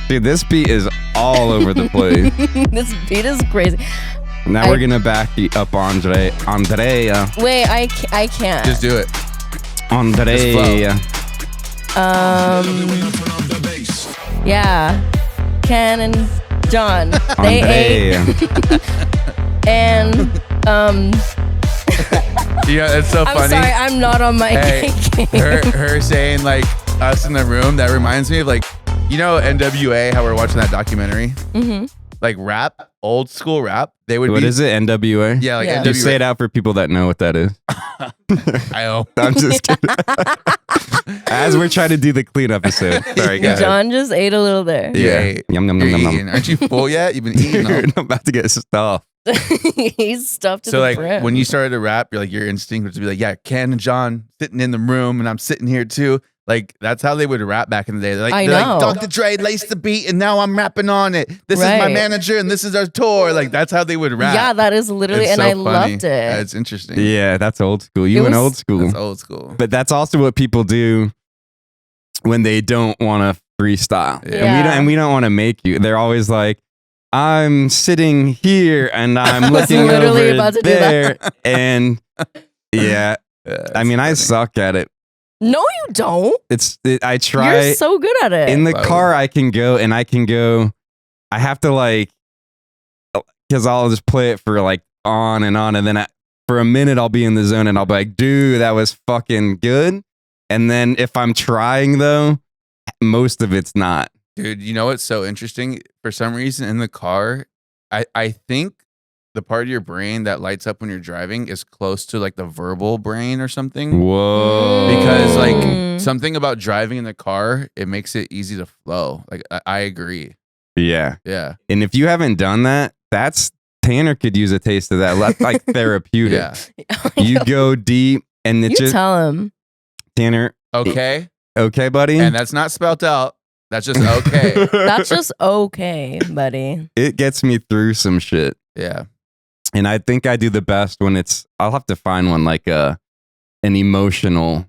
Dude, this beat is all over the place. This beat is crazy. Now we're gonna back up Andrea. Wait, I can't. Just do it. Andrea. Yeah. Ken and Jon. They Andrea. ate. And Yeah, it's so I'm funny. sorry, I'm not on my Hey, game. her saying like us in the room, that reminds me of like, you know, NWA, how we're watching that documentary? Mm-hmm. Like rap, old school rap. They would What be. is it? NWA? Yeah, like Yeah. NWA. Just say it out for people that know what that is. I know. I'm just kidding. As we're trying to do the clean episode. Sorry, guys. Jon just ate a little there. Yeah. Yum, yum, You're yum, yum, eating. yum. Aren't you full yet? You've been eating. All. I'm about to get stuffed. He's stuffed to So the like brim. when you started to rap, you're like your instinct was to be like, yeah, Ken and Jon sitting in the room and I'm sitting here too. Like that's how they would rap back in the day. They're like, I they're know. like Dr. Dre laced the beat and now I'm rapping on it. This is my Right. manager and this is our tour. Like that's how they would rap. Yeah, that is literally, It's and so I funny. loved Yeah, it. it's interesting. Yeah, that's old school. You It went was- old school. That's old school. But that's also what people do when they don't want to freestyle. Yeah. And we don't want to make you. They're always like, I'm sitting here and I'm was looking literally over about to do there. that. And yeah, I mean, I suck at it. No, you don't. I try. You're so good at it. In the Wow. car, I can go. I have to like, because I'll just play it for like on. And then for a minute, I'll be in the zone and I'll be like, dude, that was fucking good. And then if I'm trying though, most of it's not. Dude, you know what's so interesting? For some reason in the car, I think the part of your brain that lights up when you're driving is close to like the verbal brain or something. Whoa. Because like Mm. something about driving in the car, it makes it easy to flow. Like I agree. Yeah. Yeah. And if you haven't done that, Tanner could use a taste of that. Like therapeutic. Yeah. You go deep and it You just, tell him. Tanner, Okay. okay, buddy? And that's not spelt out. That's just okay. That's just okay, buddy. It gets me through some shit. Yeah. And I think I do the best when I'll have to find one like an emotional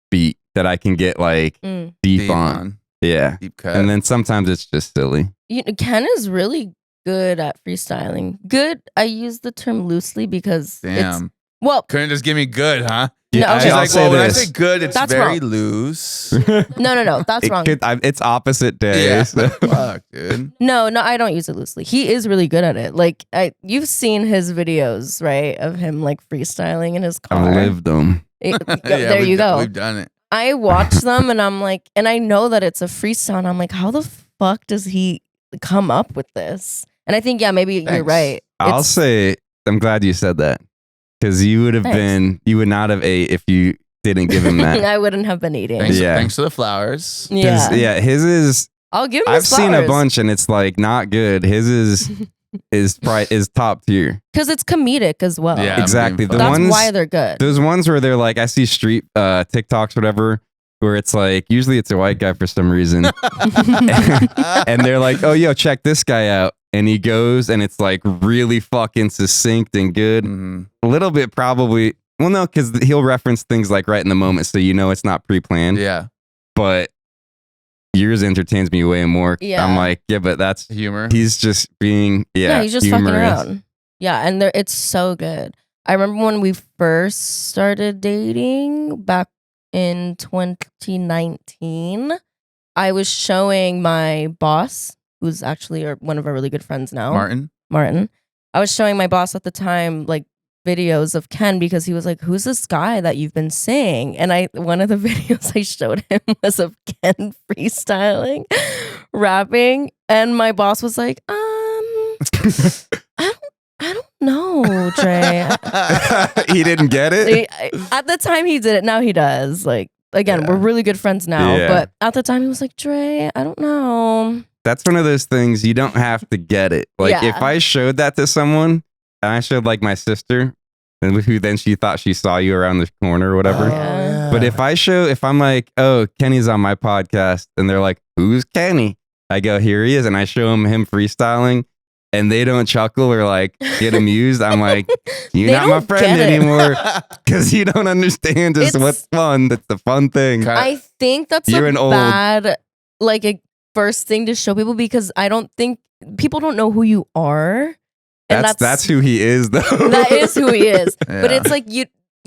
beat that I can get like Mm. deep on. Yeah. Deep cut. And then sometimes it's just silly. Ken is really good at freestyling. Good. I use the term loosely because it's Damn. well. Couldn't just give me good, huh? No, Yeah, okay. She's I'll like, say well, when I this. say good, it's That's very wrong. loose. No. That's wrong. It's opposite Yeah. days. Fuck, dude. No, I don't use it loosely. He is really good at it. Like you've seen his videos, right? Of him like freestyling in his car. I've lived them. There you go. We've done it. I watch them and I'm like, and I know that it's a freestyle. And I'm like, how the fuck does he come up with this? And I think, yeah, maybe you're Thanks. right. I'll It's- say, I'm glad you said that. Because you would not have ate if you didn't give him that. I wouldn't have been eating. Thanks, Yeah. thanks for the flowers. 'Cause, Yeah. yeah, his is, I'll give him I've seen a bunch and it's like not good. His is top tier. because it's comedic as well. Yeah, I'm Exactly. being The funny. That's ones- why they're good. Those ones where they're like, I see street TikToks, whatever, where it's like, usually it's a white guy for some reason. And they're like, oh, yo, check this guy out. And he goes and it's like really fucking succinct and good. Mhm. A little bit probably, well, no, because he'll reference things like right in the moment. So you know it's not pre-planned. Yeah. But yours entertains me way more. Yeah. I'm like, yeah, but that's, Humor. he's just being, Yeah, he's just fucking humorous. around. Yeah, and it's so good. I remember when we first started dating back in 2019, I was showing my boss, who's actually one of our really good friends now, Martin. I was showing my boss at the time like videos of Ken because he was like, "Who's this guy that you've been seeing?" And one of the videos I showed him was of Ken freestyling, rapping, and my boss was like, I don't know, Dre. He didn't get it? At the time he did it. Now he does. Like, again, Yeah. we're really good friends now. Yeah. But at the time he was like, Dre, I don't know. That's one of those things you don't have to get it. Like Yeah. if I showed that to someone and I showed like my sister, and who then she thought she saw you around the corner or whatever. Yeah. But if I'm like, oh, Kenny's on my podcast, and they're like, who's Kenny? I go, here he is, and I show him freestyling, and they don't chuckle or like get amused. I'm like, you're They not my don't friend get it. anymore because you don't understand just It's- what's fun. That's the fun thing. I think that's You're a an old- bad, like a first thing to show people because I don't think people don't know who you are. And That's who he is, though. that is who he is. But Yeah. it's like you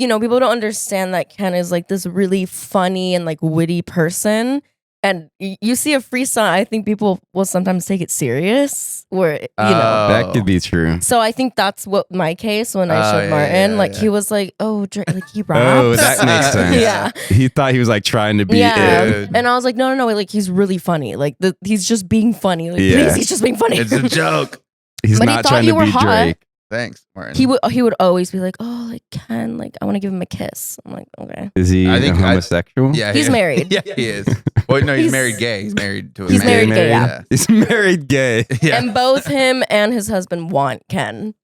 know, people don't understand that Ken is like this really funny and like witty person. And you see a freestyle, I think people will sometimes take it serious. Where you know. That could be true. So I think that's what my case when I Oh, showed yeah, Martin, yeah, like yeah. he was like, oh, like he raps. Oh, that makes sense. Yeah. He thought he was like trying to be Yeah, it. Dude. and I was like, no, like he's really funny. Like he's just being funny. Like, Yeah. please, he's just being funny. It's a joke. He's But he not thought trying you to were be hot. Drake. Thanks, Martin. he would always be like, oh, like Ken, like I want to give him a kiss. I'm like, okay, Is he I think a homosexual? Yeah, he's married. Yeah, he is. Well, no, he's He's- married gay. He's married to a He's man. married gay, yeah. He's married gay. Yeah. And both him and his husband want Ken.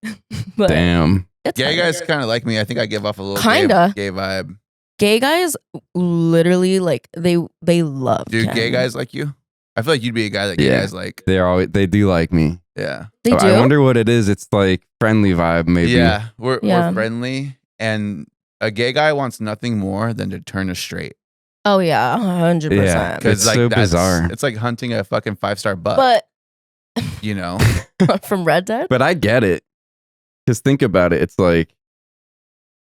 But Damn. it's Gay fine. guys kind of like me. I think I give off a little Kinda. gay vibe. Gay guys literally like they love. Dude, Ken. gay guys like you? I feel like you'd be a guy that gay Yeah. guys like. They do like me. Yeah. They do. I wonder what it is. It's like friendly vibe, maybe. Yeah. We're Yeah. friendly. And a gay guy wants nothing more than to turn us straight. Oh yeah, 100%. Yeah. It's so bizarre. It's like hunting a fucking 5-star butt. But you know? from Red Dead. But I get it. Because think about it. It's like,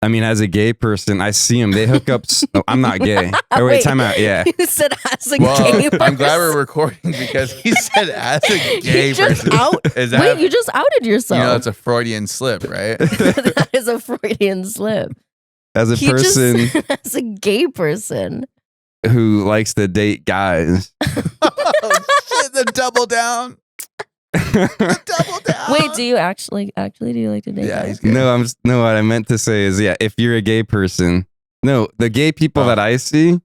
I mean, as a gay person, I see them. They hook up. I'm not gay. Oh, wait, time out. Yeah. You said as a Well, gay person. I'm glad we're recording because he said as a gay You just person. out. Is that, Wait, you just outed yourself. you know, it's a Freudian slip, right? That is a Freudian slip. As a He person just, as a gay person. who likes to date guys. Oh, shit, the double down. Double down. Wait, do you actually do you like to date Yeah, guys? he's gay. No, what I meant to say is, yeah, if you're a gay person, no, the gay people Oh. that I see,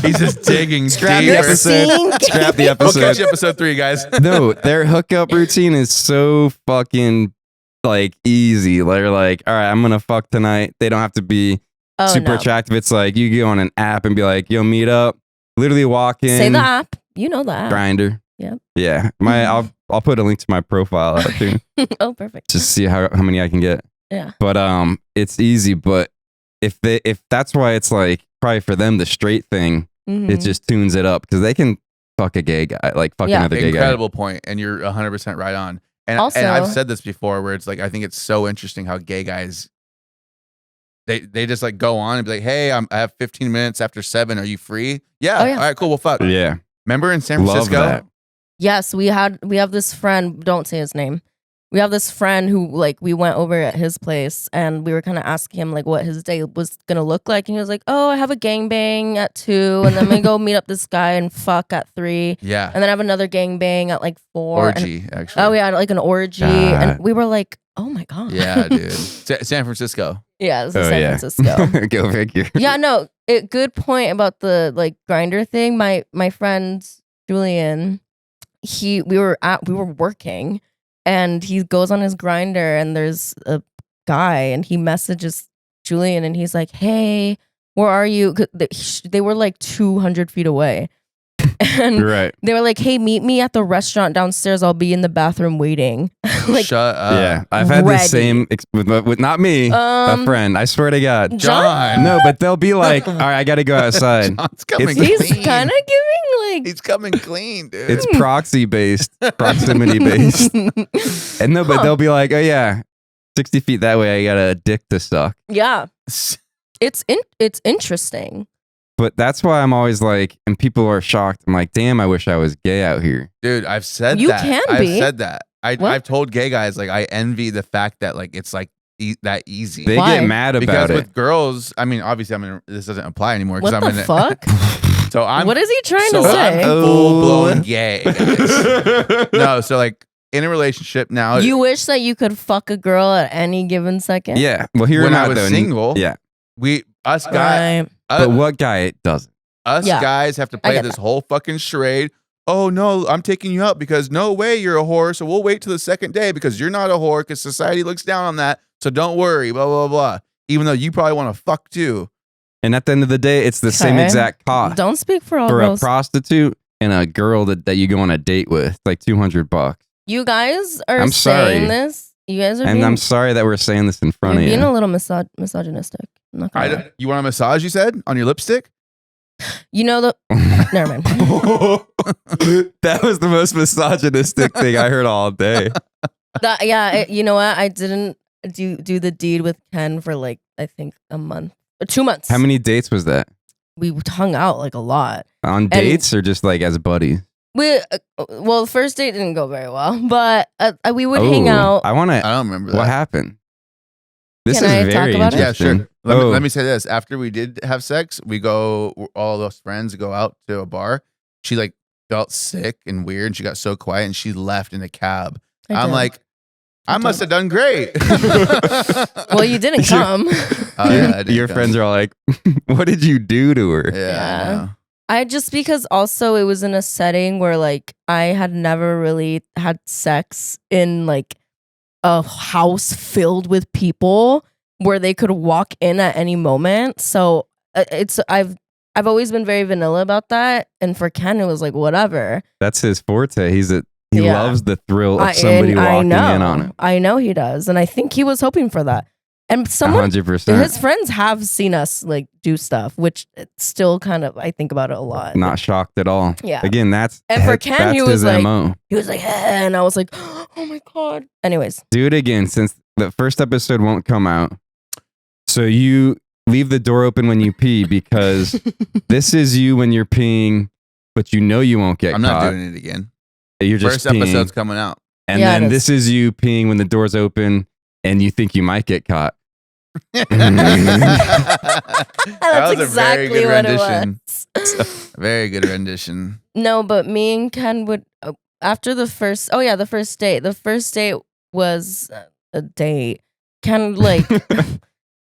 He's just digging Scrap the deeper. episode. Seeing Scrap the gay- We'll catch episode. you episode 3, guys. No, their hookup routine is so fucking like easy. They're like, all right, I'm gonna fuck tonight. They don't have to be Oh, super no. attractive. It's like you go on an app and be like, yo, meet up. Literally walk in. Say the app. You know the app. Grinder. Yep. Yeah. I'll put a link to my profile out too. Oh, perfect. Just see how many I can get. Yeah. But it's easy. But if that's why it's like probably for them the straight thing, Mhm. it just tunes it up because they can fuck a gay guy, like fuck Yeah. another gay guy. Incredible point, and you're 100% right on. And Also- I've said this before, where it's like I think it's so interesting how gay guys they just like go on and be like, hey, I have 15 minutes after 7. Are you free? Yeah. Oh, yeah. All right, cool. We'll fuck. Yeah. Remember in San Love Francisco? that. Yes, we have this friend, don't say his name. We have this friend who like we went over at his place and we were kind of asking him like what his day was gonna look like, and he was like, oh, I have a gangbang at 2, and then we go meet up this guy and fuck at 3, Yeah. and then I have another gangbang at like 4. and- Orgy, actually. oh yeah, like an orgy, God. and we were like, oh my god. Yeah, dude. San Francisco. Yeah, this is Oh, San yeah. Francisco. Go figure. Yeah, no, good point about the like grinder thing. My friend Julian, we were working, and he goes on his grinder, and there's a guy, and he messages Julian, and he's like, "Hey, where are you?" 'Cause they were like 200 feet away, and Right. they were like, "Hey, meet me at the restaurant downstairs. I'll be in the bathroom waiting." Like, Shut up. Yeah. I've had the ready. same with not me, a friend. I swear to God. John. No, but they'll be like, all right, I got to go outside. John's coming It's- he's clean. kind of giving like He's coming clean, dude. It's proxy based, proximity based. And no, but Huh. they'll be like, oh yeah, 60 feet that way, I got a dick to suck. yeah. It's interesting. But that's why I'm always like, and people are shocked. I'm like, damn, I wish I was gay out here. Dude, I've said You that. can I've be. said that. What? I've told gay guys, like, I envy the fact that, like, it's, like, that easy. They Why? get mad Because about it. with girls, I mean, obviously, this doesn't apply anymore. What I'm the in fuck? So I'm What is he trying so to say? I'm full blown gay. guys. No, so like in a relationship now. You wish that you could fuck a girl at any given second? Yeah. Well, here when am I was though. single, Yeah. us guys, Right. But what guy doesn't? us Yeah. guys have to I play get this whole fucking charade. Oh no, I'm taking you out because no way you're a whore. So we'll wait till the second day because you're not a whore because society looks down on that. So don't worry, blah blah blah. Even though you probably want to fuck too. And at the end of the day, it's the same Okay. exact cost Don't speak for all for a girls. prostitute and a girl that you go on a date with. It's like $200. You guys are I'm sorry. saying this. You guys are And being, I'm sorry that we're saying this in front you're of being you. a little misogynistic. I'm not gonna lie. You want a massage? You said on your lipstick. You know the. Never mind. That was the most misogynistic thing I heard all day. You know what? I didn't do the deed with Ken for like I think a month or 2 months. How many dates was that? We hung out like a lot. On dates or just like as buddies? Well, the first date didn't go very well, but we would hang out. I want I to. don't remember that. What happened? This Can is I talk very about it? Yeah, interesting. sure. Let me say this. After we did have sex, we go, all those friends go out to a bar. She like felt sick and weird. And she got so quiet and she left in a cab. I'm like, I must have done great. well, you didn't come. Oh, yeah, I did Your come. friends are all like, "What did you do to her?" Yeah. I know. I just because also it was in a setting where like I had never really had sex in like a house filled with people where they could walk in at any moment. So I've always been very vanilla about that, and for Ken it was like whatever. That's his forte. He Yeah. loves the thrill of somebody walking in on him. I know he does, and I think he was hoping for that. And someone, 100%. his friends have seen us like do stuff, which it's still kind of I think about it a lot. Not shocked at all. Yeah. Again, that's And for Ken, that's he his was like- MO. He was like, eh, and I was like, oh my god. Anyways, Do it again since the first episode won't come out. So you leave the door open when you pee because this is you when you're peeing, but you know you won't get I'm caught. not doing it again. You're just First peeing. episode's coming out. And Yeah, then it is. this is you peeing when the door's open and you think you might get caught. that's That was a very exactly good what rendition. it was. Very good rendition. No, but me and Ken would after the first. Oh yeah, the first date. The first date was a date. Ken like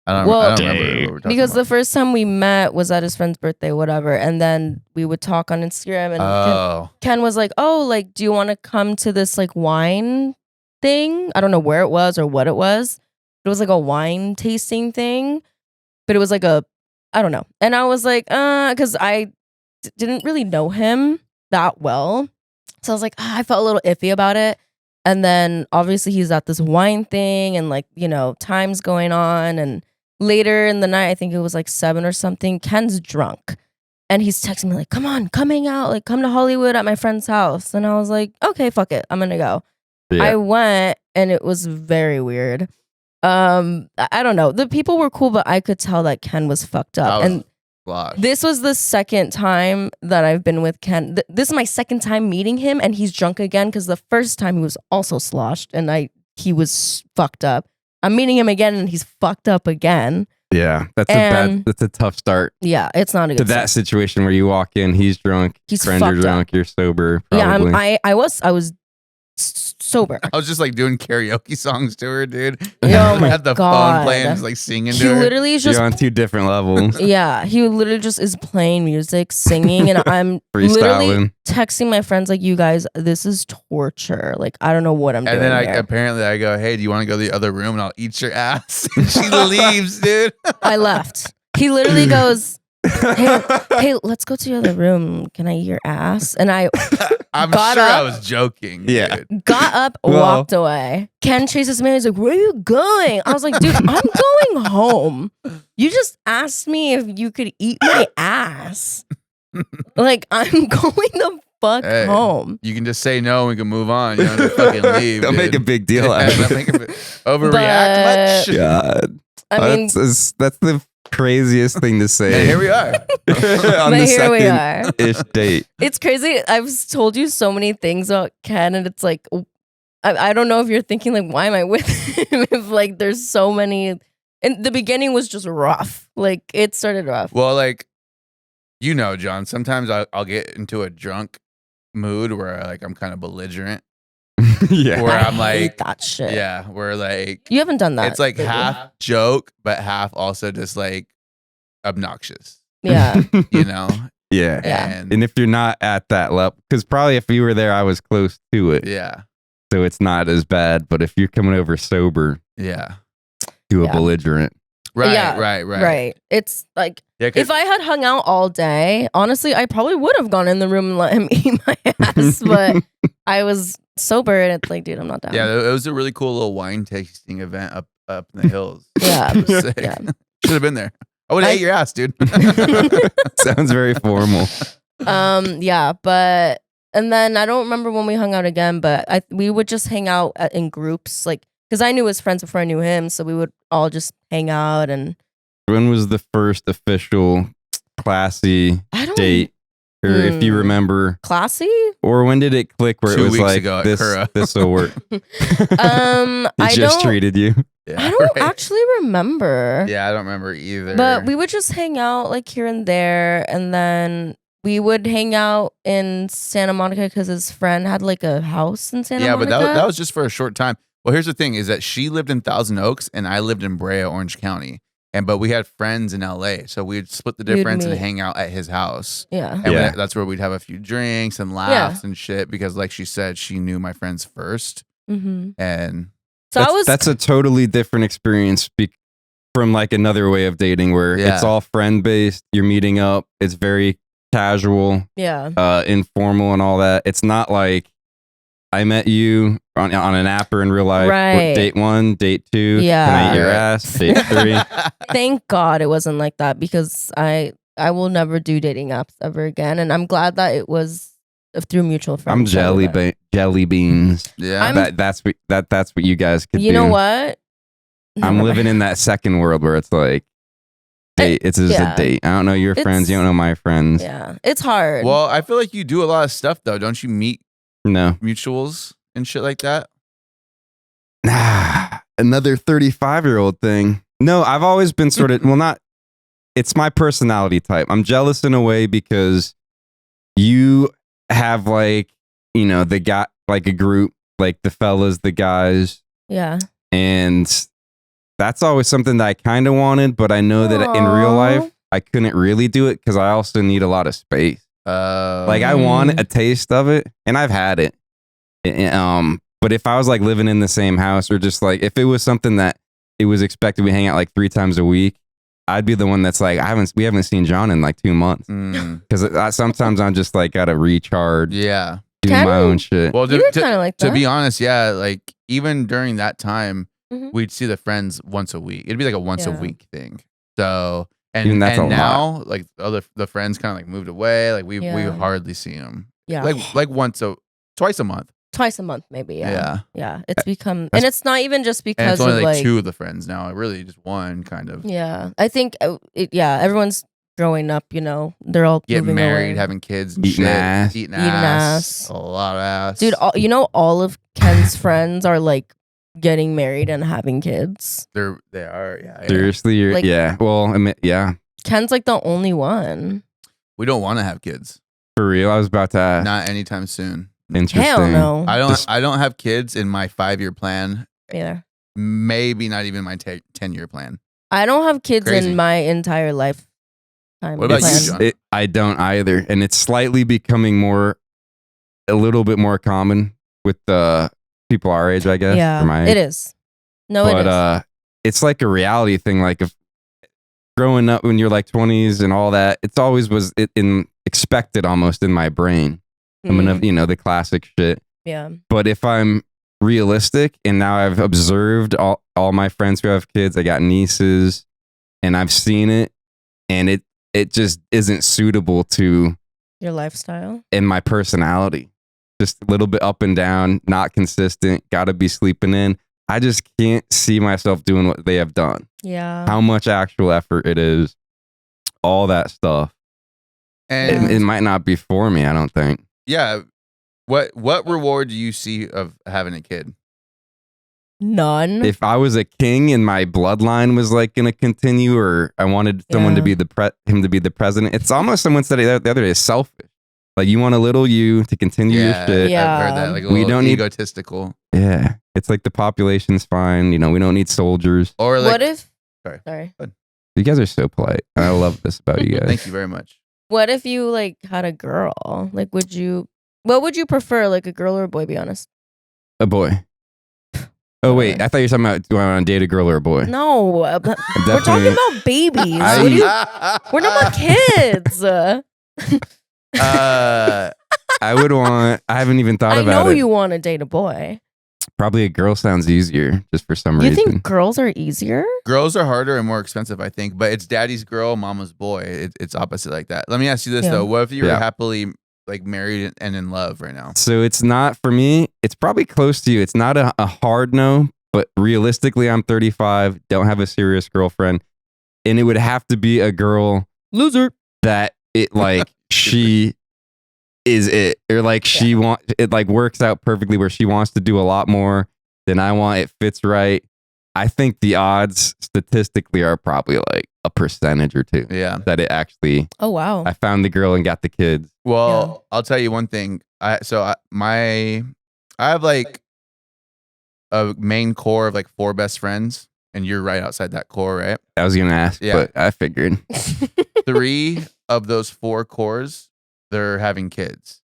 I Well, don't remember what we're talking because the about. first time we met was at his friend's birthday, whatever, and then we would talk on Instagram, and Oh, Ken was like, "Oh, like, do you want to come to this like wine thing? I don't know where it was or what it was. It was like a wine tasting thing, but it was like I don't know." And I was like, because I didn't really know him that well, so I was like, I felt a little iffy about it. And then obviously he's at this wine thing, and like time's going on, and later in the night, I think it was like 7 or something. Ken's drunk. And he's texting me like, come on, come hang out. Like, come to Hollywood at my friend's house. And I was like, okay, fuck it. I'm going to go. Yeah. I went and it was very weird. I don't know. The people were cool, but I could tell that Ken was fucked up. And this was the second time that I've been with Ken. This is my second time meeting him, and he's drunk again because the first time he was also sloshed and he was fucked up. I'm meeting him again and he's fucked up again. Yeah, And- that's a tough start Yeah, it's not a to good that start. situation where you walk in, he's drunk, He's friends are fucked up. drunk, you're sober. Yeah, Probably. I was sober. I was just like doing karaoke songs to her, dude. Oh my Had the God. phone playing, just like singing He to her. literally is just You're on two different levels. yeah, he literally just is playing music, singing, and I'm literally Freestyling. texting my friends like, "You guys, this is torture. Like, I don't know what I'm And doing then here." apparently I go, hey, do you want to go to the other room and I'll eat your ass? And she leaves, dude. I left. He literally goes, "Hey, let's go to the other room. Can I eat your ass?" And I I'm Got sure I up. was joking. Yeah. dude. got up, Well- walked away. Ken chases me. He's like, "Where are you going?" I was like, "Dude, I'm going home. You just asked me if you could eat my ass. Like, I'm going the fuck Hey. home." You can just say no and we can move on. You don't have to fucking leave. Don't make a dude. big deal out of Don't it. make a overreact much. God. I mean, that's the craziest thing to say. And here we are. on but the here we are. second-ish date. It's crazy. I've told you so many things about Ken, and it's like, I don't know if you're thinking like, why am I with him? If like there's so many. And the beginning was just rough. Like it started rough. Well, like, John, sometimes I'll get into a drunk mood where I'm kind of belligerent. Yeah. Where I I'm like, hate that shit. yeah, where like, You haven't done that. it's like lately. half joke, but half also just like obnoxious, Yeah. you know? Yeah. Yeah. And if you're not at that level, because probably if you were there, I was close to it. Yeah. So it's not as bad. But if you're coming over sober Yeah. to a Yeah. belligerent, Right, Yeah, right. Right. It's like Yeah, 'cause- If I had hung out all day, honestly, I probably would have gone in the room and let him eat my ass. But I was sober and it's like, dude, I'm not down. yeah, it was a really cool little wine tasting event up in the hills. Yeah. It was sick. Yeah. Should have been there. I would have ate your ass, dude. Sounds very formal. Yeah, but and then I don't remember when we hung out again, but we would just hang out in groups, like because I knew his friends before I knew him, so we would all just hang out. And When was the first official classy I don't date? Or if you remember, classy. or when did it click where 2 it was weeks like ago at this Kura. will work? He I just don't. treated you. Yeah, I don't right. actually remember. Yeah, I don't remember either. But we would just hang out like here and there, and then we would hang out in Santa Monica because his friend had like a house in Santa yeah, Monica. but that was just for a short time. Well, here's the thing: is that she lived in Thousand Oaks and I lived in Brea, Orange County, but we had friends in LA, so we'd split the difference and meet. hang out at his house. Yeah. And Yeah. that's where we'd have a few drinks and laughs and shit because, like she said, she knew my friends first, Mm-hmm. and So I was. That's a totally different experience from like another way of dating where Yeah. it's all friend based. You're meeting up. It's very casual, yeah. informal, and all that. It's not like I met you on an app or in real life. Right. Date 1, date 2. Yeah. Can I eat your Right. ass? Date 3. Thank God it wasn't like that because I will never do dating apps ever again, and I'm glad that it was through mutual friends. I'm jelly beans. yeah. That's what you guys could do. You know what? I'm Never living mind. in that second world where it's like date. It's just yeah. a date. I don't know your friends. You don't know my friends. Yeah, it's hard. Well, I feel like you do a lot of stuff though. Don't you meet No. mutuals and shit like that? Nah, another 35-year-old thing. No, I've always been sort of, well, not, it's my personality type. I'm jealous in a way because you have like, the guy, like a group, like the fellas, the guys, yeah. and that's always something that I kind of wanted, but I know that in real Aw. life, I couldn't really do it because I also need a lot of space. Like I want a taste of it, and I've had it. But if I was like living in the same house, or just like if it was something that it was expected we hang out like 3 times a week, I'd be the one that's like, we haven't seen Jon in like 2 months because sometimes I'm just like gotta recharge, yeah. do Can my you? own shit. Well, You were kind of like that. to be honest, yeah, like even during that time, Mhm. we'd see the friends once a week. It'd be like a once a Yeah. week thing. So Even and that's a now, like the friends kind of like moved away. Like we Yeah. hardly see them. Yeah. Like twice a month. Twice a month, maybe. Yeah. Yeah. Yeah. It's become, That's- and it's not even just And because it's only of like like, 2 of the friends now. Really, just one kind of. yeah. I think, everyone's growing up, they're all Get moving married, away. having kids, and Eating shit, ass. eating Eating ass, ass. a lot of ass, Dude, all of Ken's friends are like getting married and having kids. They are, yeah. Seriously, Like- yeah. Well, I mean, yeah, Ken's like the only one. We don't want to have kids, for real. I was about to ask. not anytime soon. Interesting. Hell no. I don't have kids in my 5-year plan. Either. Maybe not even my 10-year plan. I don't have kids Crazy. in my entire lifetime. What about you, plan. Jon? I don't either, and it's slightly becoming a little bit more common with people our age, I guess. or my Yeah, age. it is. No, it is. But it's like a reality thing. Like if growing up when you're like 20s and all that, it's always was expected almost in my brain. I'm gonna, the classic shit. Yeah. But if I'm realistic, and now I've observed all my friends who have kids, I got nieces, and I've seen it, and it just isn't suitable to Your lifestyle. in my personality. Just a little bit up and down, not consistent, gotta be sleeping in. I just can't see myself doing what they have done. Yeah. How much actual effort it is, all that stuff. And It might not be for me, I don't think. yeah, what reward do you see of having a kid? None. If I was a king and my bloodline was like going to continue, or I wanted someone to Yeah. be him to be the president, it's almost someone said it the other day, is selfish. Like you want a little you to continue your shit. Yeah. I've heard that. Like a We little don't need- egotistical. Yeah. It's like the population's fine. We don't need soldiers. Or like, What if? Sorry. You guys are so polite. I love this about you guys. Thank you very much. What if you like had a girl? Like, what would you prefer? Like a girl or a boy? Be honest. A boy. Oh wait, I thought you were talking about do I want to date a girl or a boy? No, we're Definitely- talking about babies. We're not about kids. I would want. I haven't even thought I about know it. you want to date a boy. Probably a girl sounds easier, just for some You reason. think girls are easier? Girls are harder and more expensive, I think, but it's daddy's girl, mama's boy. It's opposite like that. Let me ask you this Yeah. though: what if you were Yeah. happily like married and in love right now? So it's not for me. It's probably close to you. It's not a hard no, but realistically, I'm 35, don't have a serious girlfriend, and it would have to be a girl Loser. that it like she is it, or like she want it like works out perfectly where she wants to do a lot more than I want. It fits right. I think the odds statistically are probably like a percentage or two Yeah. that it actually. Oh wow. I found the girl and got the kids. Well, I'll tell you one thing. I have like a main core of like 4 best friends, and you're right outside that core, right? I was gonna ask, Yeah. but I figured. 3 of those 4 cores, they're having kids.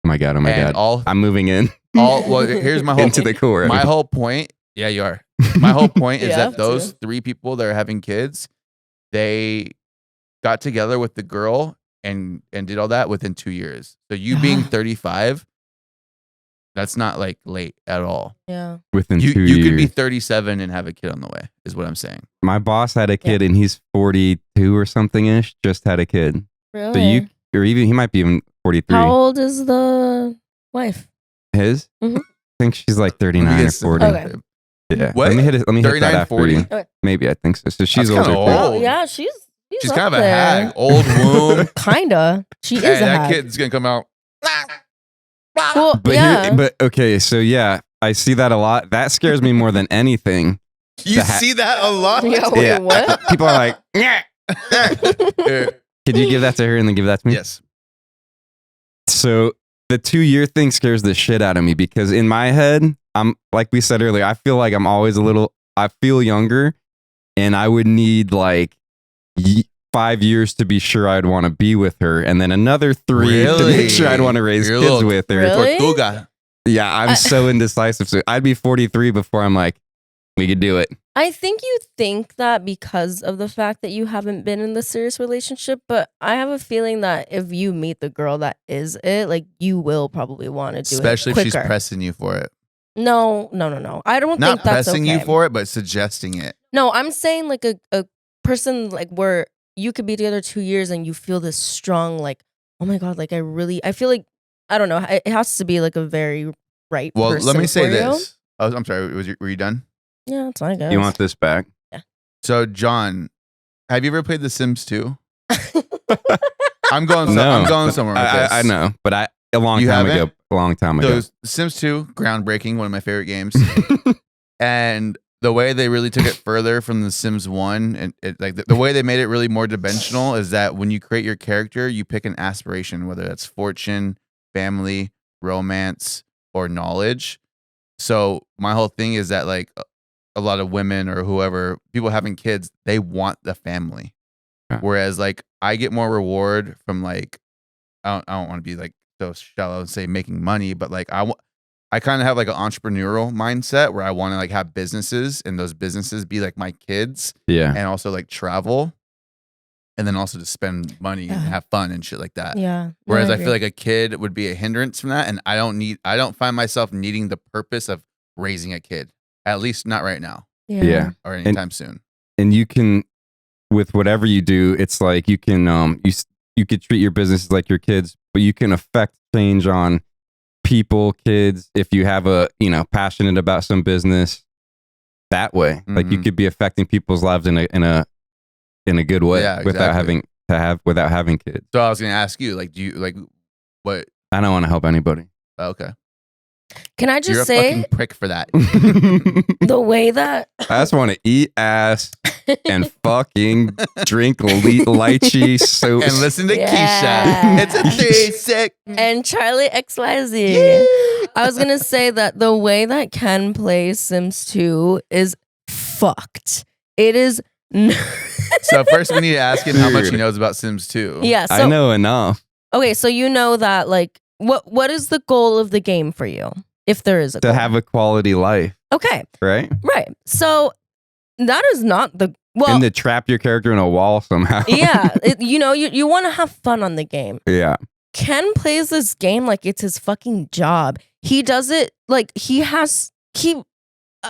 Oh my god! Oh my And god! I'm moving in well, here's my whole into the core. my whole point. Yeah, you are. My whole point is Yeah, that those true. 3 people that are having kids, they got together with the girl and did all that within 2 years. So you being 35, that's not like late at all. Yeah. Within You 2 you years. could be 37 and have a kid on the way, is what I'm saying. My boss had a kid and he's 42 or something ish. Just had a kid. Really? So you, or even he might be even 43. How old is the wife? His? Mhm. I think she's like Let me 39 or get 40. Okay. Yeah. What? Let me hit it. Let me hit 39, that after 40? you. Okay. Maybe I think so. So she's That's kinda older. too. old. Oh, yeah, she's She's up kind of a there. hag, old womb. Kinda. She Hey, is a that hag. kid's gonna come out. Well, But yeah. but okay, so yeah, I see that a lot. That scares me more than anything. You The ha- see that a lot? Yeah, wait, Yeah. what? People are like, Yeah. could you give that to her and then give that to me? Yes. So the 2-year thing scares the shit out of me because in my head, I'm like we said earlier, I feel like I'm always I feel younger and I would need like 5 years to be sure I'd want to be with her and then another 3 to Really? make sure I'd want to raise You're a kids little- with her. Really? Tortuga. Yeah, I'm so indecisive. So I'd be 43 before I'm like, we could do it. I think you think that because of the fact that you haven't been in the serious relationship, but I have a feeling that if you meet the girl that is it, like you will probably want to do Especially it if she's quicker. pressing you for it. No. I don't Not think that's pressing okay. you for it, but suggesting it. No, I'm saying like a person like where you could be together 2 years and you feel this strong like, oh my god, like I feel like I don't know. It has to be like a very right Well, person let me say for you. this. Oh, I'm sorry. Were you done? Yeah, that's I guess. You want this back? So, John, have you ever played The Sims 2? I'm going. No. I'm going somewhere with this. I know, but a long You time haven't? ago. A long time ago. So, Sims 2, groundbreaking, one of my favorite games. And the way they really took it further from The Sims 1, and like the way they made it really more dimensional is that when you create your character, you pick an aspiration, whether that's fortune, family, romance, or knowledge. So my whole thing is that like a lot of women or whoever, people having kids, they want the family. Yeah. Whereas like I get more reward from like, I don't want to be like so shallow and say making money, but like I kind of have like an entrepreneurial mindset where I want to like have businesses and those businesses be like my kids Yeah. and also like travel and then also to spend money and Yeah. have fun and shit like that. Yeah. Whereas I agree. feel like a kid would be a hindrance from that. And I don't find myself needing the purpose of raising a kid, at least not right now Yeah. or anytime soon. And you can, with whatever you do, it's like you can, you could treat your businesses like your kids, but you can affect change on people, kids, if you have passionate about some business that way. Like you Mhm. could be affecting people's lives in a good way Yeah, without exactly. having kids. So I was going to ask you, like, do you like what? I don't want to help anybody. Okay. Can I You're just a say fucking prick for that. the way that I just want to eat ass and fucking drink lychee soup. And listen to Yeah. Keisha. It's a 3-6. and Charli XYZ. I was gonna say that the way that Ken plays Sims 2 is fucked. It is. So first we need to ask him how much he Dude. knows about Sims 2. Yeah. So I know enough. okay. So you know that like what is the goal of the game for you? If there is a To goal? have a quality life. Okay. right? Right. So that is not the well. And to trap your character in a wall somehow. Yeah. You want to have fun on the game. Yeah. Ken plays this game like it's his fucking job. He does it like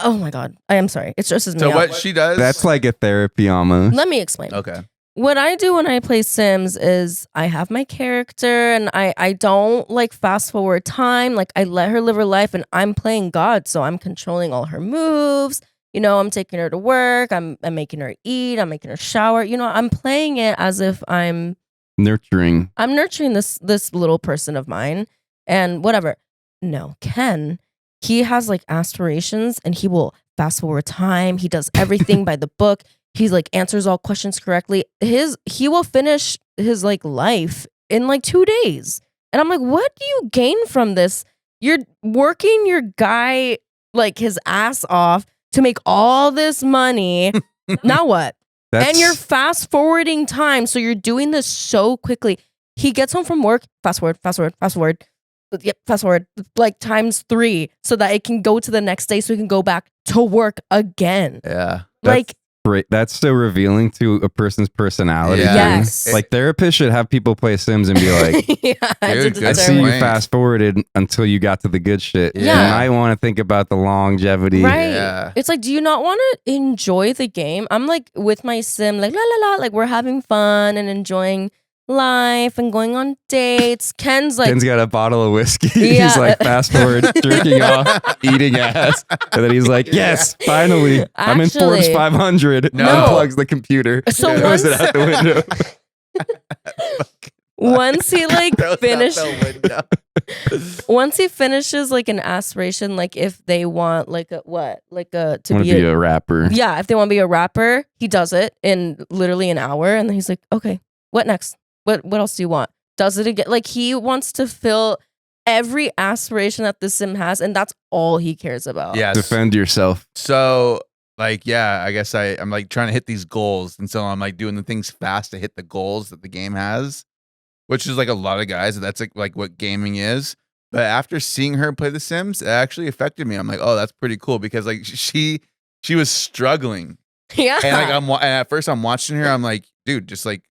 oh my God. I am sorry. It stresses me So out. what she does? That's like a therapy almost. Let me explain. okay. What I do when I play Sims is I have my character and I don't like fast forward time. Like I let her live her life and I'm playing God. So I'm controlling all her moves. I'm taking her to work. I'm making her eat. I'm making her shower. I'm playing it as if I'm Nurturing. this little person of mine and whatever. No, Ken, he has like aspirations and he will fast forward time. He does everything by the book. He's like answers all questions correctly. He will finish his like life in like 2 days. And I'm like, what do you gain from this? You're working your guy like his ass off to make all this money. Now what? And you're fast forwarding time. So you're doing this so quickly. He gets home from work, fast forward. Yep, fast forward like times 3 so that it can go to the next day so he can go back to work again. Yeah. Like Great. That's so revealing to a person's personality. Yeah. Yes. Like therapists should have people play Sims and be like, yeah, Dude, good I see you point. fast forwarded until you got to the good shit. Yeah. You might want to think about the longevity. Right. Yeah. It's like, do you not want to enjoy the game? I'm like with my sim, like la la la, like we're having fun and enjoying life and going on dates. Ken's like, Ken's got a bottle of whiskey. Yeah. He's like fast forward, jerking off, eating ass. And then he's like, yes, finally. I'm in Forbes Actually, 500. No. Unplugs the computer. So Throws once- it out the window. once he like Throws out finish, the window. once he finishes like an aspiration, like if they want like a what, like a to Want be to be a rapper. yeah, if they want to be a rapper, he does it in literally an hour, and then he's like, okay, what next? What else do you want? Does it again? Like he wants to fill every aspiration that the sim has, and that's all he cares about. Yes. Defend yourself. So, like, yeah, I guess I'm like trying to hit these goals. And so I'm like doing the things fast to hit the goals that the game has, which is like a lot of guys. That's like what gaming is. But after seeing her play The Sims, it actually affected me. I'm like, oh, that's pretty cool because like she was struggling. Yeah. And like and at first I'm watching her, I'm like, dude, just like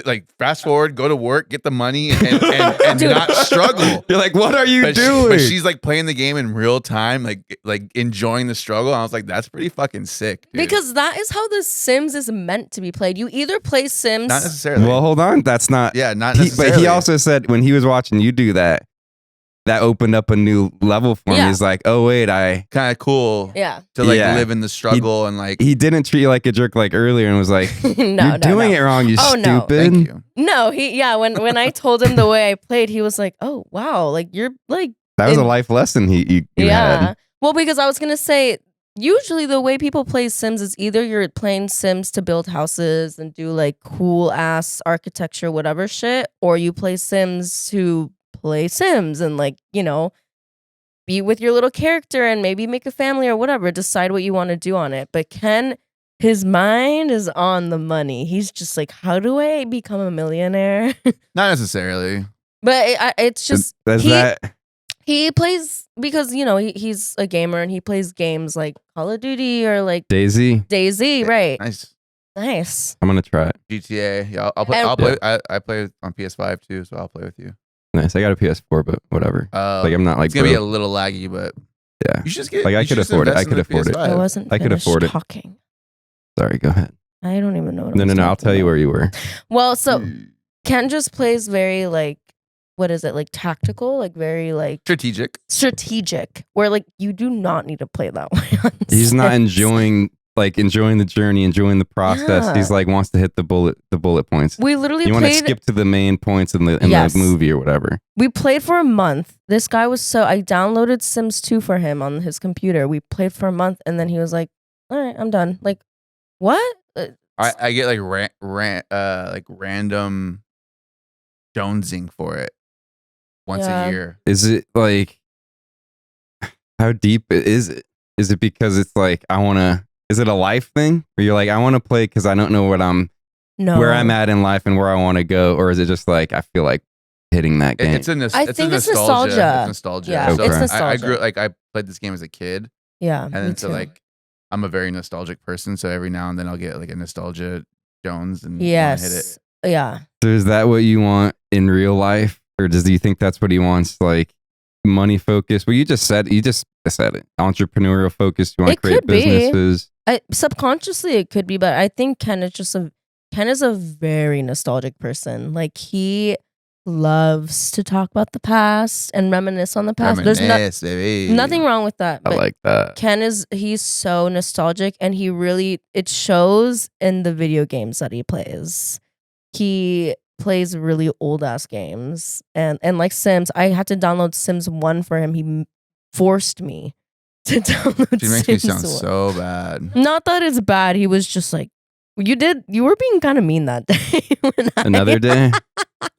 like fast forward, go to work, get the money, and Dude. not struggle. You're like, what are you But doing? but she's like playing the game in real time, like enjoying the struggle. I was like, that's pretty fucking sick. Dude. Because that is how The Sims is meant to be played. You either play Sims. not necessarily. well, hold on. That's not. yeah, not But necessarily. he also said when he was watching you do that, that opened up a new level for him. Yeah. He's like, oh, wait, kind of cool Yeah. to like Yeah. live in the struggle and like. he didn't treat you like a jerk like earlier and was like, you're doing it wrong, you Oh, no. stupid. Thank you. No, when I told him the way I played, he was like, "Oh, wow, like you're like That was a in- life lesson you yeah." had. Well, because I was going to say usually the way people play Sims is either you're playing Sims to build houses and do like cool ass architecture whatever shit, or you play Sims to play Sims and like, be with your little character and maybe make a family or whatever, decide what you want to do on it. But Ken, his mind is on the money. He's just like, how do I become a millionaire? Not necessarily. But it's just That's he, that. he plays because he's a gamer and he plays games like Call of Duty or like Daisy, Daisy, right? Nice. I'm going to try it. GTA. Yeah, I'll play. And- I'll play. I play on PS5 too, so I'll play with you. Nice. I got a PS4, but whatever. Like I'm not like, it's gonna be a broke. little laggy, but Yeah. you should just get. Like, I you should could just afford it. invest I could in the afford it. PS5. I wasn't. I could finished afford it. talking. Sorry, go ahead. I don't even know. What No, I no, was no. I'll talking tell you about. where you were. Well, so Mm. Ken just plays very like, what is it, like tactical, like very like Strategic. strategic, where like you do not need to play that way. on He's not Sims. enjoying the journey, enjoying the process. Yeah. He's like wants to hit the bullet points. We literally You want to played. skip to the main points in the Yes. movie or whatever. We played for a month. This guy was I downloaded Sims 2 for him on his computer. We played for a month and then he was like, all right, I'm done. Like, what? I get like like random jonesing for it once Yeah. a year. Is it like how deep is it? Is it because it's like is it a life thing where you're like I want to play because I don't know where I'm at in life and where I want to go, or is it just like I feel like hitting that game? It's a I think it's nostalgia. It's nostalgia. Yeah, So it's I nostalgia. grew like I played this game as a kid, Yeah. And me then so too. like I'm a very nostalgic person, so every now and then I'll get like a nostalgia Jones and wanna hit it. Yes. Yeah. So is that what you want in real life, or do you think that's what he wants? Like money focused? Well, you just said it. Entrepreneurial focused. You want to It create could be. businesses. Subconsciously it could be, but I think Ken is a very nostalgic person. Like he loves to talk about the past and reminisce on the past. Reminisce, baby. Nothing wrong with that. I But like that. he's so nostalgic, and it shows in the video games that he plays. He plays really old ass games, and like Sims. I had to download Sims 1 for him. He forced me to download She makes Sims me sound 1. so bad. Not that it's bad. He was just like, you were being kind of mean that day. Another day,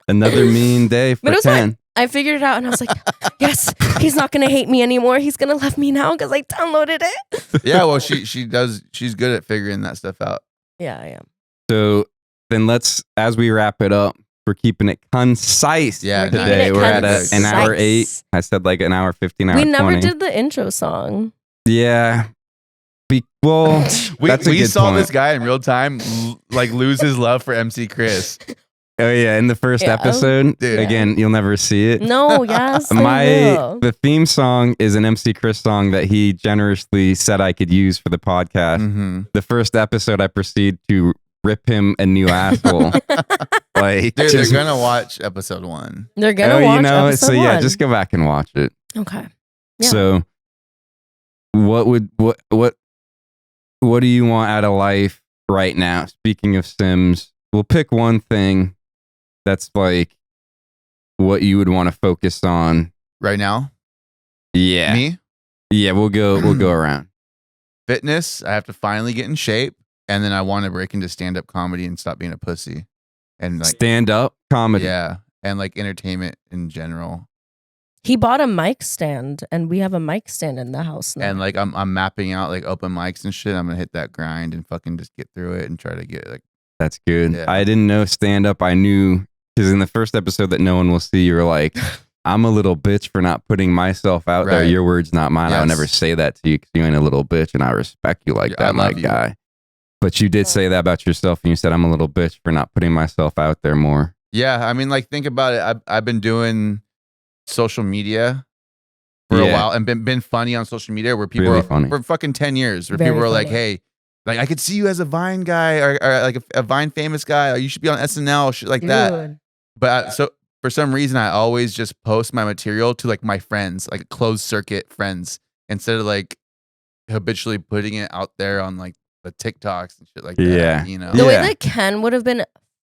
another mean day for But it was Ken. I figured it out, and I was like, yes, he's not gonna hate me anymore. He's gonna love me now because I downloaded it. Yeah, well, she does. She's good at figuring that stuff out. Yeah, I am. So then as we wrap it up, we're keeping it concise. Yeah, We're keeping today it we're at concise. an hour 8. I said like an hour 15, hour We never 20. did the intro song. Yeah. We That's a good saw point. this guy in real time like lose his love for MC Chris. Oh yeah, in the first Yeah. episode. Dude. Again, you'll never see it. No, yes, they will. The theme song is an MC Chris song that he generously said I could use for the podcast. Mm-hmm. The first episode, I proceed to rip him a new asshole. Like, Dude, just- they're gonna watch episode 1. They're gonna watch episode so yeah, 1. just go back and watch it. Okay. Yeah. So, what do you want out of life right now? Speaking of Sims, we'll pick one thing that's like what you would want to focus on. Right now, Yeah, me, yeah, we'll go around. fitness. I have to finally get in shape, and then I want to break into stand-up comedy and stop being a pussy, and like Stand up comedy. yeah, and like entertainment in general. He bought a mic stand, and we have a mic stand in the house now. And like I'm mapping out like open mics and shit. I'm gonna hit that grind and fucking just get through it and try to get like That's good. Yeah. I didn't know stand up. I knew because in the first episode that no one will see, you were like, I'm a little bitch for not putting myself out there. Right. Your words, not mine. I would Yes. never say that to you because you ain't a little bitch, and I respect you like Yeah, I that, my love you. guy. But you did say that about yourself, and you said, I'm a little bitch for not putting myself out there more. yeah. I mean, like think about it. I've been doing social media for a Yeah. while and been funny on social media where people Really are funny. for fucking 10 years where Very people are like, funny. hey, like I could see you as a Vine guy or like a Vine famous guy, or you should be on SNL, shit like that. Dude. But so for some reason, I always just post my material to like my friends, like closed circuit friends, instead of like habitually putting it out there on like the TikToks and shit like that. Yeah. You know? The way Yeah. that Ken would have been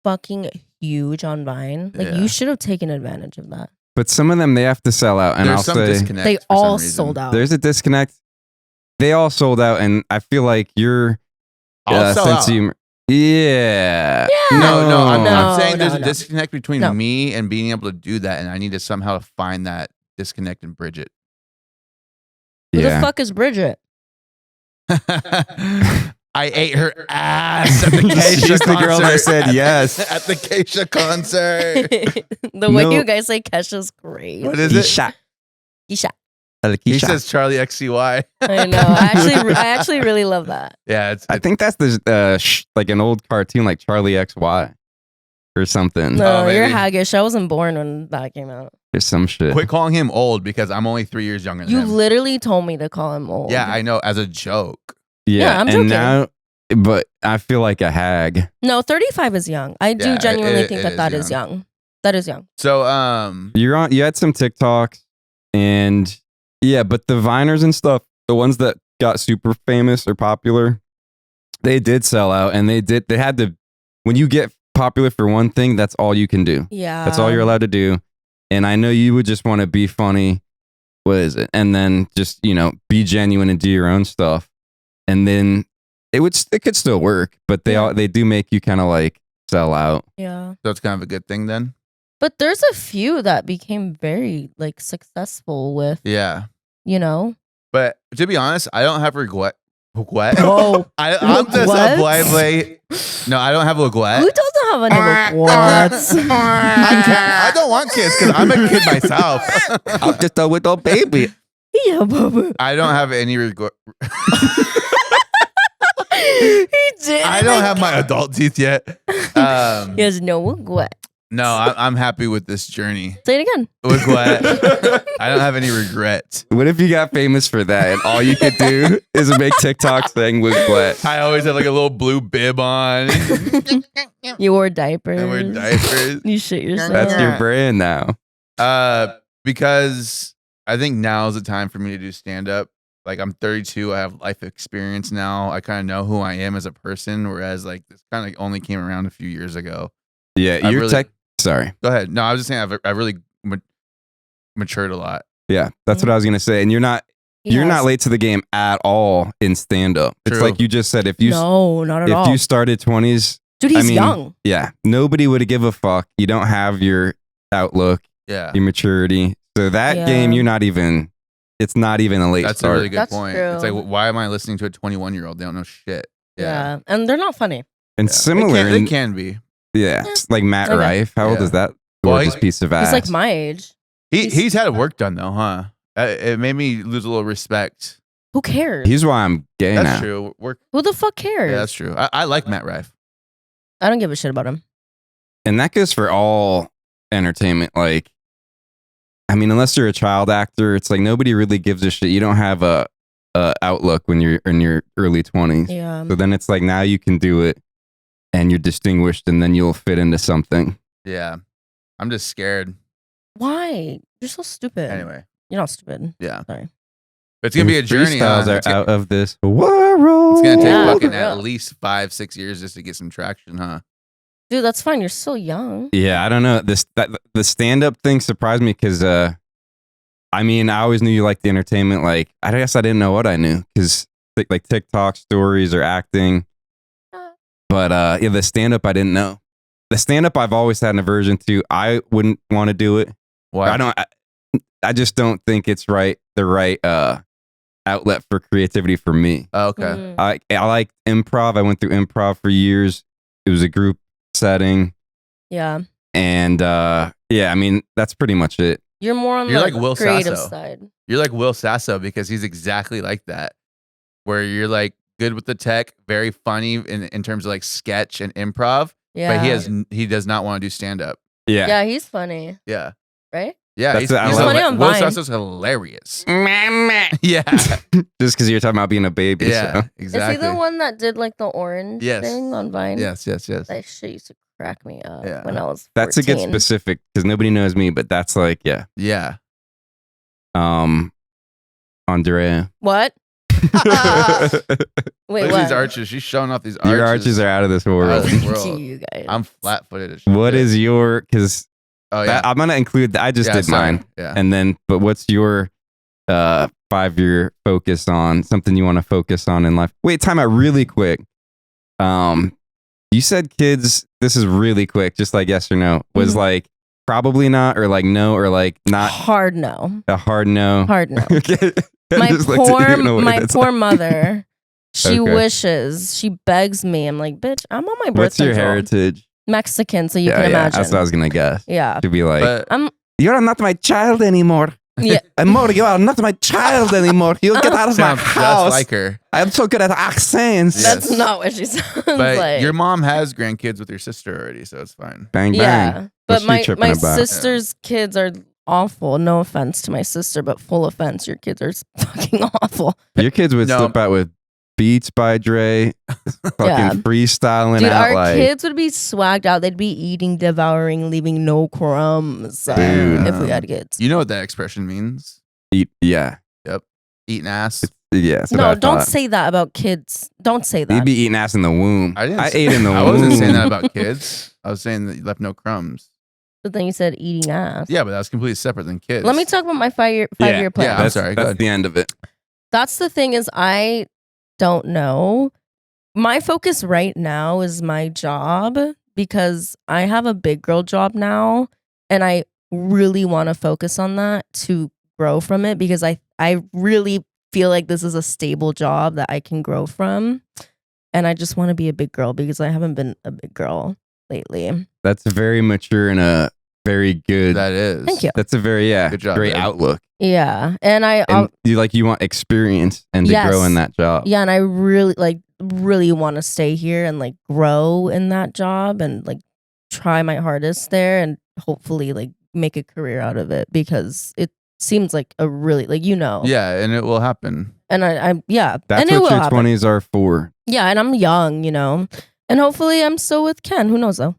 fucking huge on Vine, like Yeah. you should have taken advantage of that. But some of them, they have to sell out. And There's I'll some say, disconnect. They for some all reason. sold out. there's a disconnect. They all sold out. And I feel like you're I'll sell sense out. of- Yeah. Yeah. No, I'm No, saying there's no, a no. disconnect between No. me and being able to do that, and I need to somehow find that disconnect and bridge it. Who the Yeah. fuck is Bridget? I ate her ass at the Keisha She's the girl that concert. said yes. At the Keisha concert. The way No. you guys say Kesha's great. What is it? Keisha. Isha. He says Charli XCY. I know. I actually really love that. Yeah, it's I think that's like an old cartoon like Charlie XY or something. No, you're maybe. haggish. I wasn't born when that came out. Or some shit. quit calling him old because I'm only 3 years younger than You him. literally told me to call him old. Yeah, I know, as a joke. Yeah, I'm and joking. now, but I feel like a hag. No, 35 is young. I do Yeah, genuinely it- think it that is is young. That is young. So, You had some TikToks and yeah, but the Viners and stuff, the ones that got super famous or popular, they did sell out, and they had to. When you get popular for one thing, that's all you can do. Yeah. That's all you're allowed to do. And I know you would just want to be funny. What is it? And then just, be genuine and do your own stuff. And then it could still work, but they do make you kind of like sell out. Yeah. so it's kind of a good thing then. But there's a few that became very like successful with, Yeah. But to be honest, I don't have regret. Oh. I'm just What? a boy. No, I don't have regret. Who doesn't have any regrets? I don't want kids because I'm a kid myself. I'm just a little baby. Yeah, Bubba. I don't have any regret. He did. I don't have my adult teeth yet. He has no regret. No, I'm happy with this journey. Say it again. Regret. I don't have any regret. What if you got famous for that and all you could do is make TikTok saying wiglet? I always have like a little blue bib on. You wore diapers. I wear diapers. You shit yourself. That's your brand now. Because I think now is the time for me to do stand up. Like I'm 32, I have life experience now. I kind of know who I am as a person, whereas like this kind of only came around a few years ago. Yeah, you're sorry. Go ahead. No, I was just saying I've really matured a lot. Yeah, that's what I was gonna say. And you're not late to the game at all in stand up. It's True. like you just said, if you No, not at all. if you started 20s, Dude, he's I mean, young. yeah, nobody would give a fuck. You don't have your outlook, Yeah. your maturity. So that Yeah. game, you're not even. It's not even a late That's start. a really good That's point. true. It's like, why am I listening to a 21-year-old? They don't know shit. Yeah. And they're not funny. And Yeah. similar, They in- can be. yeah, it's like Matt Okay. Rife. How old Yeah. is that? Well, Gorgeous piece of ass. He's like my age. He's had it work done though, huh? It made me lose a little respect. Who cares? He's why I'm gay That's now. true. Who the fuck cares? Yeah, that's true. I like Matt Rife. I don't give a shit about him. And that goes for all entertainment. Like, I mean, unless you're a child actor, it's like nobody really gives a shit. You don't have a outlook when you're in your early 20s. Yeah. So then it's like now you can do it and you're distinguished and then you'll fit into something. Yeah. I'm just scared. Why? You're so stupid. Anyway, You're not stupid. yeah. Sorry. But it's gonna be a journey. Freestyles Huh? are It's gonna, out of this world. it's gonna take Yeah. fucking For at real. least 5-6 years just to get some traction, huh? Dude, that's fine. You're so young. Yeah, I don't know. The stand up thing surprised me because I mean, I always knew you liked the entertainment. Like, I guess I didn't know what I knew because like TikTok stories or acting. But yeah, the stand up I didn't know. The stand up I've always had an aversion to. I wouldn't want to do it. Why? I just don't think it's the right outlet for creativity for me. Oh, okay. Mm. I like improv. I went through improv for years. It was a group setting. Yeah. And yeah, I mean, that's pretty much it. You're more on You're the like Will creative Sasso. side. You're like Will Sasso because he's exactly like that. Where you're like good with the tech, very funny in terms of like sketch and improv, Yeah. but he does not want to do stand up. Yeah. Yeah, he's funny. Yeah. Right? Yeah, That's he's, what I he's love. Funny on Will Vine. Sasso's hilarious. Yeah. Just because you're talking about being a baby. Yeah, So. exactly. Is he the one that did like the orange Yes. thing on Vine? Yes. That shit used to crack me up Yeah. when I was 14. That's a good specific because nobody knows me, but that's like, yeah. Yeah. Andrea. What? Look Wait, at what? these arches. She's showing off these arches. Your arches are out of this world. Out of this Look world. at you guys. I'm flat footed. What is your, because Oh, yeah. I'm going to include, I just Yeah, did sorry. mine. Yeah. And then, but what's your 5-year focus on, something you want to focus on in life? Wait, time out really quick. You said kids, this is really quick, just like yes or no, was Mhm. like probably not, or like no, or like not Hard no. a hard no. Hard no. Okay. I My just looked at you in a way that's poor like- mother. She Okay. wishes. She begs me. I'm like, bitch, I'm on my birth What's your control. heritage? Mexican, so you yeah, can yeah, imagine. that's what I was gonna guess. Yeah. To be like, But you're not my child anymore. Yeah. Amor, you are not my child anymore. You get out of my sounds just house. like her. I'm so good at accents. Yeah. That's Yes. not what she sounds But like. your mom has grandkids with your sister already, so it's fine. Bang bang. Yeah. What's But she tripping my about? sister's kids are awful. No offense to my sister, but full offense. Your kids are fucking awful. Your kids would No. slip out with Beats by Dre, fucking Yeah. freestyling Dude, out our like. kids would be swagged out. They'd be eating, devouring, leaving no crumbs Dude. if we had kids. You know what that expression means? Yeah, Eating ass. yeah. That's what No, I don't thought. say that about kids. Don't say You'd that. be eating ass in the womb. I didn't. I say- ate in the womb. I wasn't saying that about kids. I was saying that you left no crumbs. But then you said eating ass. Yeah, but that's completely separate than kids. Let me talk about my five-year plan. yeah. I'm That's, sorry, go That's ahead. the end of it. That's the thing is I don't know. My focus right now is my job because I have a big girl job now and I really want to focus on that to grow from it because I really feel like this is a stable job that I can grow from. And I just want to be a big girl because I haven't been a big girl lately. That's very mature and a very good. That is. Thank you. That's a very Good job, great babe. outlook. Yeah, and I And you want experience and to Yes. grow in that job. yeah, and I really want to stay here and like grow in that job and like try my hardest there and hopefully like make a career out of it because it seems like a really like Yeah, and it will happen. and I'm That's and it what will your happen. 20s are for. Yeah, and I'm young, and hopefully I'm still with Ken. Who knows though?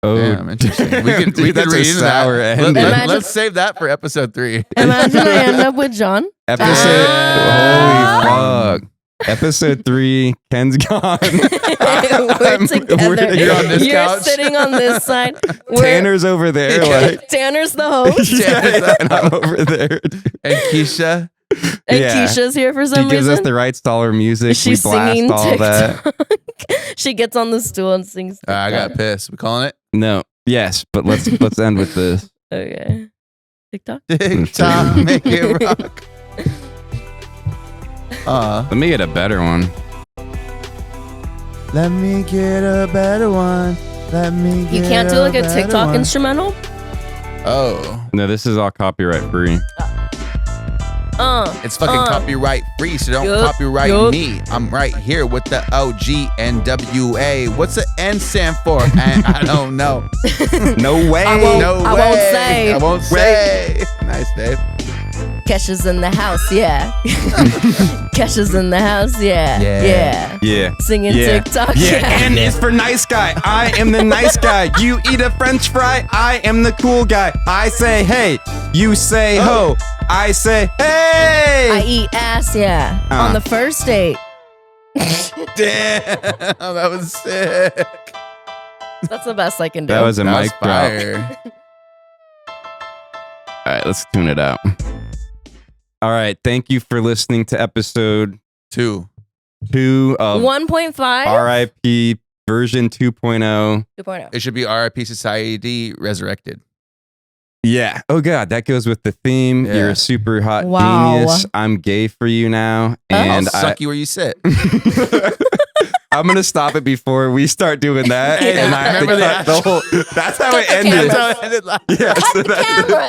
Oh, Damn, interesting. We dude, could that's read a into sour that. ending. Let's save that for episode 3. Imagine I end up with Jon. Episode. Ah. Holy fuck. Episode 3. Ken's gone. We're together. You're on this You're couch. sitting on this side. We're- Tanner's over there. Like, Tanner's the host. yeah, and I'm over there. And Keisha. And Yeah. Keisha's here for some She gives reason. us the right dollar music. She's we blast singing all that. TikTok. She gets on the stool and sings. I got TikTok. pissed. We calling it? No. Yes, but let's end with this. Okay. TikTok. TikTok, make it rock. Let me get a better one. Let me get a better one. Let me get You can't do like a better TikTok one. instrumental. Oh. No, this is all copyright free. It's fucking copyright free, so don't Yup, copyright yup. me. I'm right here with the OGNWA. What's the N stand for? I don't know. No way. I won't- No I way. won't say. I won't say. Nice, Dave. Kesha's in the house, yeah. Kesha's in the house, yeah. Yeah. Yeah. Yeah. Singing Yeah. TikTok. Yeah, and it's for nice guy. I am the nice guy. You eat a French fry. I am the cool guy. I say hey. You say ho. I say hey. I eat ass, yeah. On the first date. Damn. That was sick. That's the best I can do. That was a That was mic drop. fire. All right, let's tune it out. All right, thank you for listening to episode 2. 2 of 1.5? RIP version 2.0. 2.0. It should be RIP Society Resurrected. Yeah. Oh God, that goes with the theme. Yeah. You're a super hot Wow. genius. I'm gay for you now, and I'll suck you where you sit. I'm gonna stop it before we start doing that, Yeah. and I have to Remember cut that? the whole. That's how Cut it the ended. camera. That's how it ended last Yeah, so Cut the that- camera.